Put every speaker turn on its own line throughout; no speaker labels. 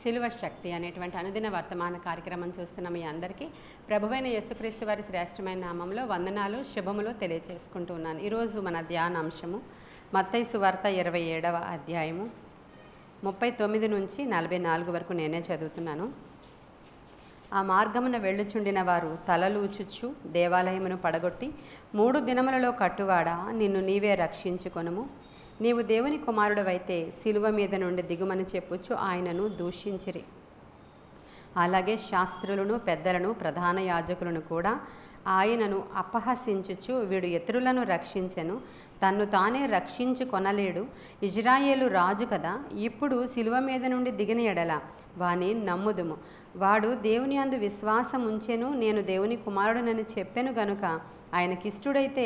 సిలువ శక్తి అనేటువంటి అనుదిన వర్తమాన కార్యక్రమం చూస్తున్న మీ అందరికీ ప్రభువైన యేసుక్రీస్తు వారి శ్రేష్టమైన నామంలో వందనాలు శుభములు తెలియజేసుకుంటూ ఉన్నాను. ఈరోజు మన ధ్యానాంశము మత్తయి సువార్త 27వ అధ్యాయము 39 నుంచి 44 వరకు నేనే చదువుతున్నాను. ఆ మార్గమున వెళ్ళుచుండిన వారు తలలూచుచు దేవాలయమును పడగొట్టి 3 దినములలో కట్టువాడా నిన్ను నీవే రక్షించుకొనుము, నీవు దేవుని కుమారుడవైతే శిలువ మీద నుండి దిగుమని చెప్పుచు ఆయనను దూషించిరి. అలాగే శాస్త్రులను పెద్దలను ప్రధాన యాజకులను కూడా ఆయనను అపహసించుచు వీడు ఇతరులను రక్షించెను, తన్ను తానే రక్షించుకొనలేడు, ఇజ్రాయేలు రాజు కదా, ఇప్పుడు శిలువ మీద నుండి దిగిన ఎడల వాని నమ్ముదుము, వాడు దేవుని యందు విశ్వాసం ఉంచెను, నేను దేవుని కుమారుడనని చెప్పెను గనుక ఆయనకిష్టుడైతే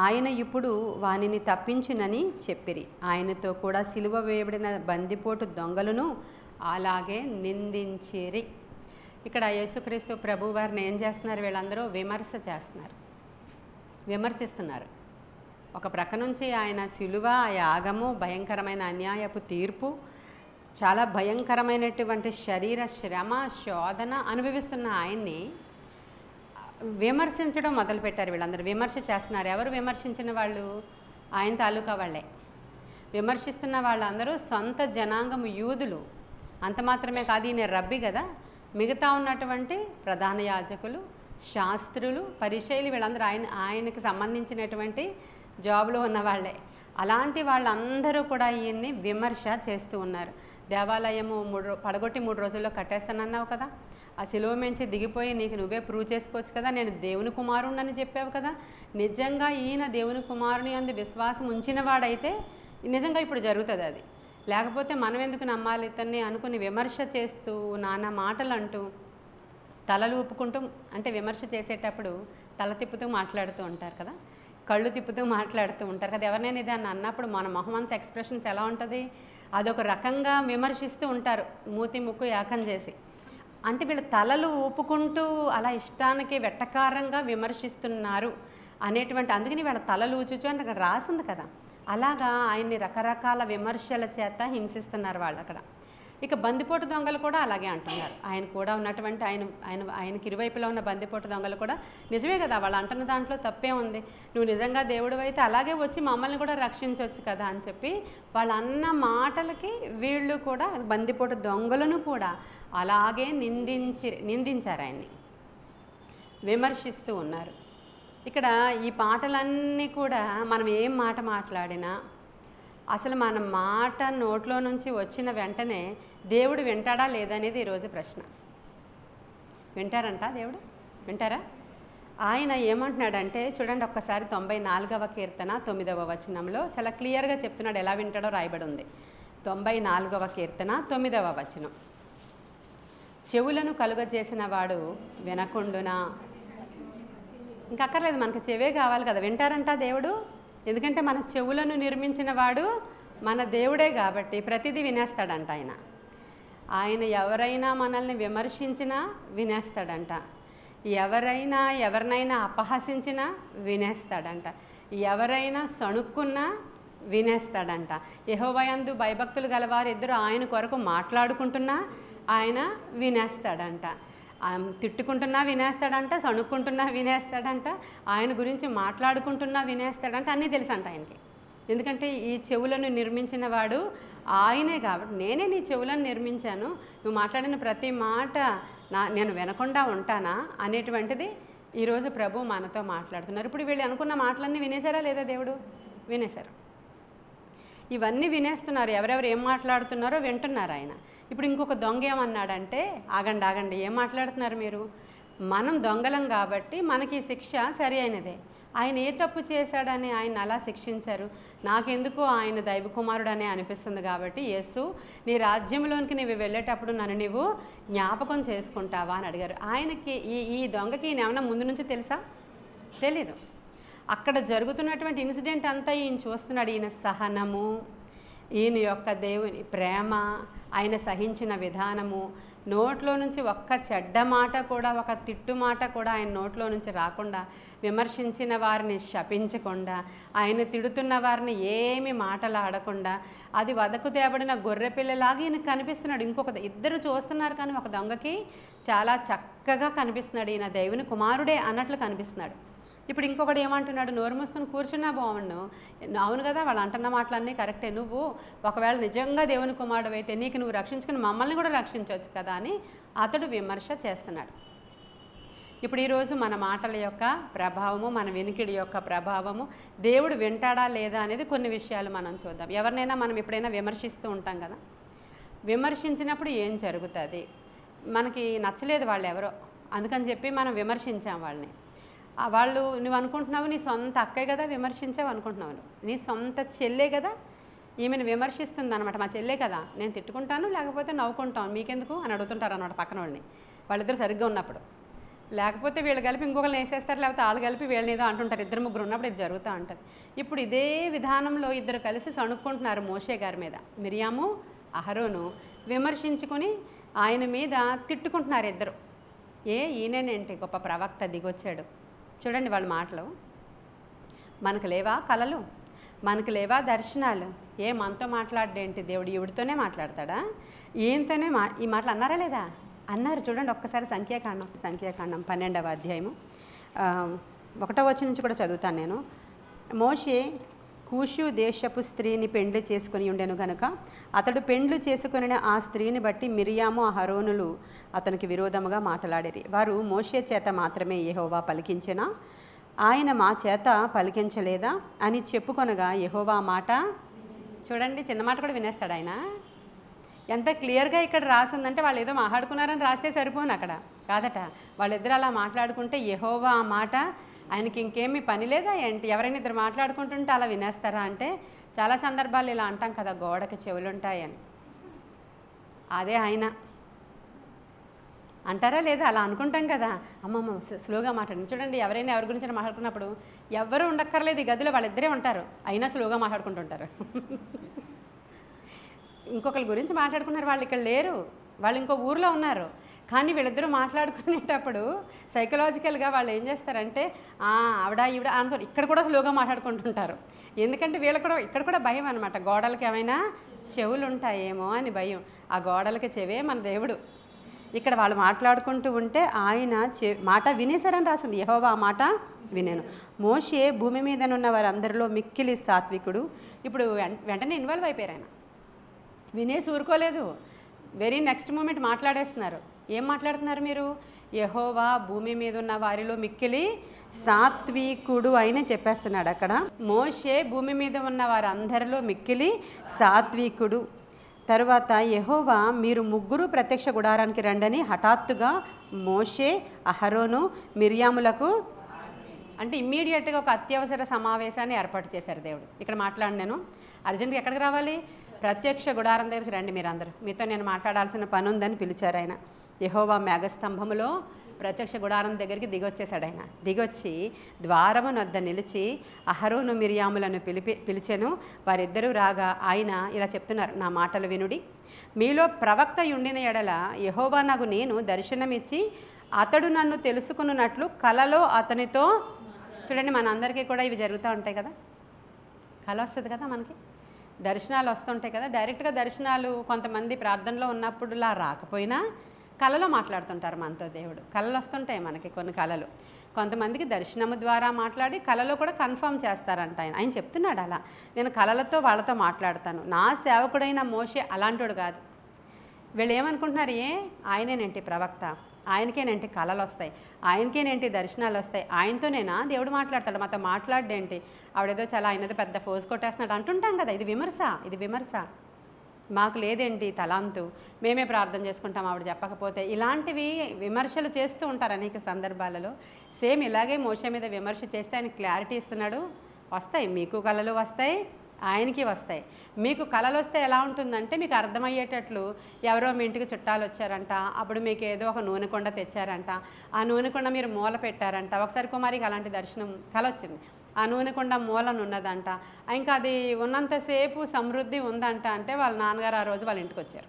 ఆయన ఇప్పుడు వానిని తప్పించునని చెప్పిరి. ఆయనతో కూడా సిలువ వేయబడిన బందిపోటు దొంగలను అలాగే నిందించిరి. ఇక్కడ యేసుక్రీస్తు ప్రభు వారిని ఏం చేస్తున్నారు? వీళ్ళందరూ విమర్శిస్తున్నారు. ఒక ప్రక్క నుంచి ఆయన సిలువ, యాగము, భయంకరమైన అన్యాయపు తీర్పు, చాలా భయంకరమైనటువంటి శరీర శ్రమ శోధన అనుభవిస్తున్న ఆయన్ని విమర్శించడం మొదలుపెట్టారు. వీళ్ళందరూ విమర్శ చేస్తున్నారు. ఎవరు విమర్శించిన వాళ్ళు? ఆయన తాలూకా వాళ్ళే. విమర్శిస్తున్న వాళ్ళందరూ సొంత జనాంగము యూదులు. అంత మాత్రమే కాదు, ఈయన రబ్బీ కదా, మిగతా ఉన్నటువంటి ప్రధాన యాజకులు, శాస్త్రులు, పరిచయులు, వీళ్ళందరూ ఆయనకి సంబంధించినటువంటి జాబ్లో ఉన్న వాళ్ళే. అలాంటి వాళ్ళందరూ కూడా ఈయన్ని విమర్శ చేస్తూ ఉన్నారు. దేవాలయము పడగొట్టి 3 రోజుల్లో కట్టేస్తానన్నావు కదా, ఆ శిలువ మించి దిగిపోయి నీకు నువ్వే ప్రూవ్ చేసుకోవచ్చు కదా, నేను దేవుని కుమారుణ్ణని చెప్పావు కదా, నిజంగా ఈయన దేవుని కుమారుని యందు విశ్వాసం ఉంచిన వాడైతే నిజంగా ఇప్పుడు జరుగుతుంది అది, లేకపోతే మనం ఎందుకు నమ్మాలి ఇతన్ని అనుకుని విమర్శ చేస్తూ నానా మాటలు అంటూ తలలు ఊపుకుంటూ, అంటే విమర్శ చేసేటప్పుడు తల తిప్పుతూ మాట్లాడుతూ ఉంటారు కదా, కళ్ళు తిప్పుతూ మాట్లాడుతూ ఉంటారు కదా. ఎవరినైనా ఇదాన్ని అన్నప్పుడు మన మొహం అంతా ఎక్స్ప్రెషన్స్ ఎలా ఉంటుంది? అదొక రకంగా విమర్శిస్తూ ఉంటారు, మూతి ముక్కు ఏకం చేసి. అంటే వీళ్ళు తలలు ఊపుకుంటూ అలా ఇష్టానికి వెట్టకారంగా విమర్శిస్తున్నారు అనేటువంటి, అందుకని వీళ్ళ తలలు ఊచుచు అంటే అక్కడ రాసింది కదా, అలాగా ఆయన్ని రకరకాల విమర్శల చేత హింసిస్తున్నారు వాళ్ళు అక్కడ. ఇక బందిపోటు దొంగలు కూడా అలాగే అంటున్నారు. ఆయన కూడా ఉన్నటువంటి ఆయనకి ఇరువైపులా ఉన్న బందిపోటు దొంగలు కూడా నిజమే కదా, వాళ్ళు అంటున్న దాంట్లో తప్పే ఉంది, నువ్వు నిజంగా దేవుడు అయితే అలాగే వచ్చి మమ్మల్ని కూడా రక్షించవచ్చు కదా అని చెప్పి వాళ్ళు అన్న మాటలకి వీళ్ళు కూడా బందిపోటు దొంగలను కూడా అలాగే నిందించారు, ఆయన్ని విమర్శిస్తూ ఉన్నారు. ఇక్కడ ఈ పాటలన్నీ కూడా మనం ఏం మాట మాట్లాడినా అసలు మన మాట నోట్లో నుంచి వచ్చిన వెంటనే దేవుడు వింటాడా లేదనేది ఈరోజు ప్రశ్న. వింటారంట దేవుడు? వింటారా? ఆయన ఏమంటున్నాడంటే చూడండి ఒక్కసారి 94వ కీర్తన 9వ వచనంలో చాలా క్లియర్గా చెప్తున్నాడు, ఎలా వింటాడో రాయబడి ఉంది. 94వ కీర్తన 9వ వచనం, చెవులను కలుగజేసిన వాడు వినకుండునా. ఇంకా అక్కర్లేదు, మనకి చెవే కావాలి కదా. వింటారంట దేవుడు, ఎందుకంటే మన చెవులను నిర్మించిన వాడు మన దేవుడే కాబట్టి ప్రతిదీ వినేస్తాడంట ఆయన. ఆయన ఎవరైనా మనల్ని విమర్శించినా వినేస్తాడంట, ఎవరినైనా అపహసించినా వినేస్తాడంట, ఎవరైనా సణుక్కున్నా వినేస్తాడంట. యెహోవా యందు భయభక్తులు గలవారు ఇద్దరు ఆయన కొరకు మాట్లాడుకుంటున్నా ఆయన వినేస్తాడంట, తిట్టుకుంటున్నా వినేస్తాడంట, సణుక్కుంటున్నా వినేస్తాడంట, ఆయన గురించి మాట్లాడుకుంటున్నా వినేస్తాడంట, అన్నీ తెలుసంట ఆయనకి. ఎందుకంటే ఈ చెవులను నిర్మించిన వాడు ఆయనే కాబట్టి, నేనే నీ చెవులను నిర్మించాను, నువ్వు మాట్లాడిన ప్రతి మాట నేను వినకుండా ఉంటానా అనేటువంటిది ఈరోజు ప్రభు మనతో మాట్లాడుతున్నారు. ఇప్పుడు వీళ్ళు అనుకున్న మాటలన్నీ వినేశారా లేదా? దేవుడు వినేశారు. ఇవన్నీ వినేస్తున్నారు, ఎవరెవరు ఏం మాట్లాడుతున్నారో వింటున్నారు ఆయన. ఇప్పుడు ఇంకొక దొంగ ఏమన్నాడంటే, ఆగండి, ఏం మాట్లాడుతున్నారు మీరు? మనం దొంగలం కాబట్టి మనకి శిక్ష సరి అయినదే. ఆయన ఏ తప్పు చేశాడని ఆయన అలా శిక్షించారు? నాకెందుకు ఆయన దైవ కుమారుడనే అనిపిస్తుంది కాబట్టి, యేసు నీ రాజ్యంలోనికి నీవు వెళ్ళేటప్పుడు నన్ను నీవు జ్ఞాపకం చేసుకుంటావా అని అడిగారు. ఆయనకి ఈ దొంగకి ఈయన ఏమన్నా ముందు నుంచి తెలుసా? తెలీదు. అక్కడ జరుగుతున్నటువంటి ఇన్సిడెంట్ అంతా ఈయన చూస్తున్నాడు. ఈయన సహనము, ఈయన యొక్క దేవుని ప్రేమ, ఆయన సహించిన విధానము, నోట్లో నుంచి ఒక్క చెడ్డ మాట కూడా, ఒక తిట్టు మాట కూడా ఆయన నోట్లో నుంచి రాకుండా, విమర్శించిన వారిని శపించకుండా, ఆయన తిడుతున్న వారిని ఏమి మాటలాడకుండా, అది వదకు తేబడిన గొర్రెపిల్లలాగా ఈయన కనిపిస్తున్నాడు. ఇద్దరు చూస్తున్నారు కానీ ఒక దొంగకి చాలా చక్కగా కనిపిస్తున్నాడు. ఈయన దేవుని కుమారుడే అన్నట్లు కనిపిస్తున్నాడు. ఇప్పుడు ఇంకొకటి ఏమంటున్నాడు, నోరు మూసుకొని కూర్చున్నా బాగుండు. అవును కదా, వాళ్ళు అంటున్న మాటలన్నీ కరెక్టే. నువ్వు ఒకవేళ నిజంగా దేవుని కుమారుడు అయితే నీకు నువ్వు రక్షించుకుని మమ్మల్ని కూడా రక్షించవచ్చు కదా అని అతడు విమర్శ చేస్తున్నాడు. ఇప్పుడు ఈరోజు మన మాటల యొక్క ప్రభావము, మన వినికిడి యొక్క ప్రభావము, దేవుడు వింటాడా లేదా అనేది కొన్ని విషయాలు మనం చూద్దాం. ఎవరినైనా మనం ఎప్పుడైనా విమర్శిస్తూ ఉంటాం కదా, విమర్శించినప్పుడు ఏం జరుగుతుంది? మనకి నచ్చలేదు వాళ్ళు ఎవరో, అందుకని చెప్పి మనం విమర్శించాం వాళ్ళని. వాళ్ళు నువ్వు అనుకుంటున్నావు నీ సొంత అక్కే కదా విమర్శించావు అనుకుంటున్నావు, నీ సొంత చెల్లే కదా ఈమెను విమర్శిస్తుంది అనమాట. మా చెల్లే కదా, నేను తిట్టుకుంటాను లేకపోతే నవ్వుకుంటాను, మీకెందుకు అని అడుగుతుంటారు అనమాట పక్కన వాళ్ళని, వాళ్ళిద్దరు సరిగ్గా ఉన్నప్పుడు. లేకపోతే వీళ్ళు కలిపి ఇంకొకరిని వేసేస్తారు, లేకపోతే వాళ్ళు కలిపి వీళ్ళని ఏదో అంటుంటారు. ఇద్దరు ముగ్గురు ఉన్నప్పుడు ఇది జరుగుతూ ఉంటుంది. ఇప్పుడు ఇదే విధానంలో ఇద్దరు కలిసి సణుక్కుంటున్నారు మోషే గారి మీద. మిరియాము అహరోను విమర్శించుకొని ఆయన మీద తిట్టుకుంటున్నారు ఇద్దరు. ఈయనేంటి గొప్ప ప్రవక్త దిగొచ్చాడు. చూడండి వాళ్ళ మాటలు. మనకు లేవా కలలు, మనకు లేవా దర్శనాలు? మనతో మాట్లాడేంటి దేవుడు, ఈవిడితోనే మాట్లాడతాడా? ఈయనతోనే ఈ మాటలు అన్నారా లేదా? అన్నారు. చూడండి ఒక్కసారి సంఖ్యాకాండం 12వ అధ్యాయము 1వ వచనం నుంచి కూడా చదువుతాను నేను. మోషే కూషు దేశపు స్త్రీని పెండ్లి చేసుకుని ఉండెను గనుక అతడు పెండ్లు చేసుకుని ఆ స్త్రీని బట్టి మిరియాము అహరోనులు అతనికి విరోధముగా మాట్లాడిరి. వారు మోషే చేత మాత్రమే యెహోవా పలికించెనా, ఆయన మా చేత పలికించలేదా అని చెప్పుకొనగా యెహోవా మాట. చూడండి చిన్న మాట కూడా వినేస్తాడు ఆయన. ఎంత క్లియర్గా ఇక్కడ రాసిందంటే వాళ్ళు ఏదో మాట్లాడుకున్నారని రాస్తే సరిపోను, అక్కడ కాదట. వాళ్ళిద్దరు అలా మాట్లాడుకుంటే యెహోవా ఆ మాట, ఆయనకి ఇంకేమీ పని లేదా ఏంటి? ఎవరైనా ఇద్దరు మాట్లాడుకుంటుంటే అలా వినేస్తారా అంటే, చాలా సందర్భాలు ఇలా అంటాం కదా, గోడకి చెవులుంటాయని. అదే ఆయన అంటారా లేదా? అలా అనుకుంటాం కదా, అమ్మమ్మ స్లోగా మాట్లాడండి. చూడండి ఎవరైనా ఎవరి గురించి మాట్లాడుకున్నప్పుడు ఎవరు ఉండక్కర్లేదు, ఈ గదిలో వాళ్ళిద్దరే ఉంటారు, అయినా స్లోగా మాట్లాడుకుంటుంటారు. ఇంకొకరి గురించి మాట్లాడుకున్నారు, వాళ్ళు ఇక్కడ లేరు, వాళ్ళు ఇంకో ఊర్లో ఉన్నారు, కానీ వీళ్ళిద్దరూ మాట్లాడుకునేటప్పుడు సైకలాజికల్గా వాళ్ళు ఏం చేస్తారంటే ఆవిడ ఈవిడ అనుకో ఇక్కడ కూడా స్లోగా మాట్లాడుకుంటుంటారు. ఎందుకంటే వీళ్ళకి కూడా ఇక్కడ కూడా భయం అనమాట, గోడలకి ఏమైనా చెవులు ఉంటాయేమో అని భయం. ఆ గోడలకి చెవే మన దేవుడు. ఇక్కడ వాళ్ళు మాట్లాడుకుంటూ ఉంటే ఆయన మాట వినేశారని రాసింది. యెహోవా ఆ మాట వినేను. మోషే భూమి మీదనున్న వారందరిలో మిక్కిలి సాత్వికుడు. ఇప్పుడు వెంటనే ఇన్వాల్వ్ అయిపోయారు ఆయన. వినేసి ఊరుకోలేదు, వెరీ నెక్స్ట్ మూమెంట్ మాట్లాడేస్తున్నారు. ఏం మాట్లాడుతున్నారు మీరు? యెహోవా భూమి మీద ఉన్న వారిలో మిక్కిలి సాత్వికుడు అయిన చెప్పేస్తున్నాడు అక్కడ. మోషే భూమి మీద ఉన్న వారందరిలో మిక్కిలి సాత్వికుడు. తరువాత యెహోవా మీరు ముగ్గురు ప్రత్యక్ష గుడారానికి రండని హఠాత్తుగా మోషే అహరోను మిరియాములకు అంటే ఇమ్మీడియట్గా ఒక అత్యవసర సమావేశాన్ని ఏర్పాటు చేశారు దేవుడు. ఇక్కడ మాట్లాడినాను అర్జెంట్గా ఎక్కడికి రావాలి? ప్రత్యక్ష గుడారం దగ్గరికి రండి మీరందరూ, మీతో నేను మాట్లాడాల్సిన పని ఉందని పిలిచారు ఆయన. యెహోవా మేఘస్తంభములో ప్రత్యక్ష గుడారం దగ్గరికి దిగొచ్చేసాడు ఆయన. దిగొచ్చి ద్వారము నొద్ద నిలిచి అహరోను మిరియాములను పిలిచెను. వారిద్దరూ రాగా ఆయన ఇలా చెప్తున్నారు, నా మాటలు వినుడి. మీలో ప్రవక్త ఉండిన ఎడల యెహోవా నాకు నేను దర్శనమిచ్చి అతడు నన్ను తెలుసుకున్నట్లు కలలో అతనితో. చూడండి మనందరికీ కూడా ఇవి జరుగుతూ ఉంటాయి కదా, కల వస్తుంది కదా, మనకి దర్శనాలు వస్తుంటాయి కదా. డైరెక్ట్గా దర్శనాలు కొంతమంది ప్రార్థనలో ఉన్నప్పుడులా రాకపోయినా కళలో మాట్లాడుతుంటారు మనతో దేవుడు. కళలు వస్తుంటాయి మనకి కొన్ని కళలు. కొంతమందికి దర్శనము ద్వారా మాట్లాడి కళలో కూడా కన్ఫర్మ్ చేస్తారంట ఆయన చెప్తున్నాడు అలా, నేను కళలతో వాళ్ళతో మాట్లాడతాను. నా సేవకుడైన మోషే అలాంటోడు కాదు. వీళ్ళు ఏమనుకుంటున్నారు, ఆయనేనేంటి ప్రవక్త, ఆయనకేనేంటి కళలు వస్తాయి, ఆయనకేనేంటి దర్శనాలు వస్తాయి, ఆయనతోనేనా దేవుడు మాట్లాడతాడు, మాతో మాట్లాడేంటి, ఆవిడేదో చాలా ఆయనదో పెద్ద ఫోజ్ కొట్టేస్తున్నాడు అంటుంటాం కదా. ఇది విమర్శ. మాకు లేదేంటి తలాంతు, మేమే ప్రార్థన చేసుకుంటాం ఆవిడ చెప్పకపోతే. ఇలాంటివి విమర్శలు చేస్తూ ఉంటారు అనేక సందర్భాలలో. సేమ్ ఇలాగే మోషే మీద విమర్శ చేస్తే ఆయన క్లారిటీ ఇస్తున్నాడు, వస్తాయి మీకు కళలు వస్తాయి, ఆయనకి వస్తాయి. మీకు కళలు వస్తే ఎలా ఉంటుందంటే మీకు అర్థమయ్యేటట్లు, ఎవరో మీ ఇంటికి చుట్టాలు వచ్చారంట, అప్పుడు మీకు ఏదో ఒక నూనె కొండ తెచ్చారంట, ఆ నూనె కొండ మీరు మూల పెట్టారంట. ఒకసారి కుమారికి అలాంటి దర్శనం కళ వచ్చింది, ఆ నూనె కొండ మూలను ఉన్నదంట, ఇంకా అది ఉన్నంతసేపు సమృద్ధి ఉందంట. అంటే వాళ్ళ నాన్నగారు ఆ రోజు వాళ్ళ ఇంటికి వచ్చారు.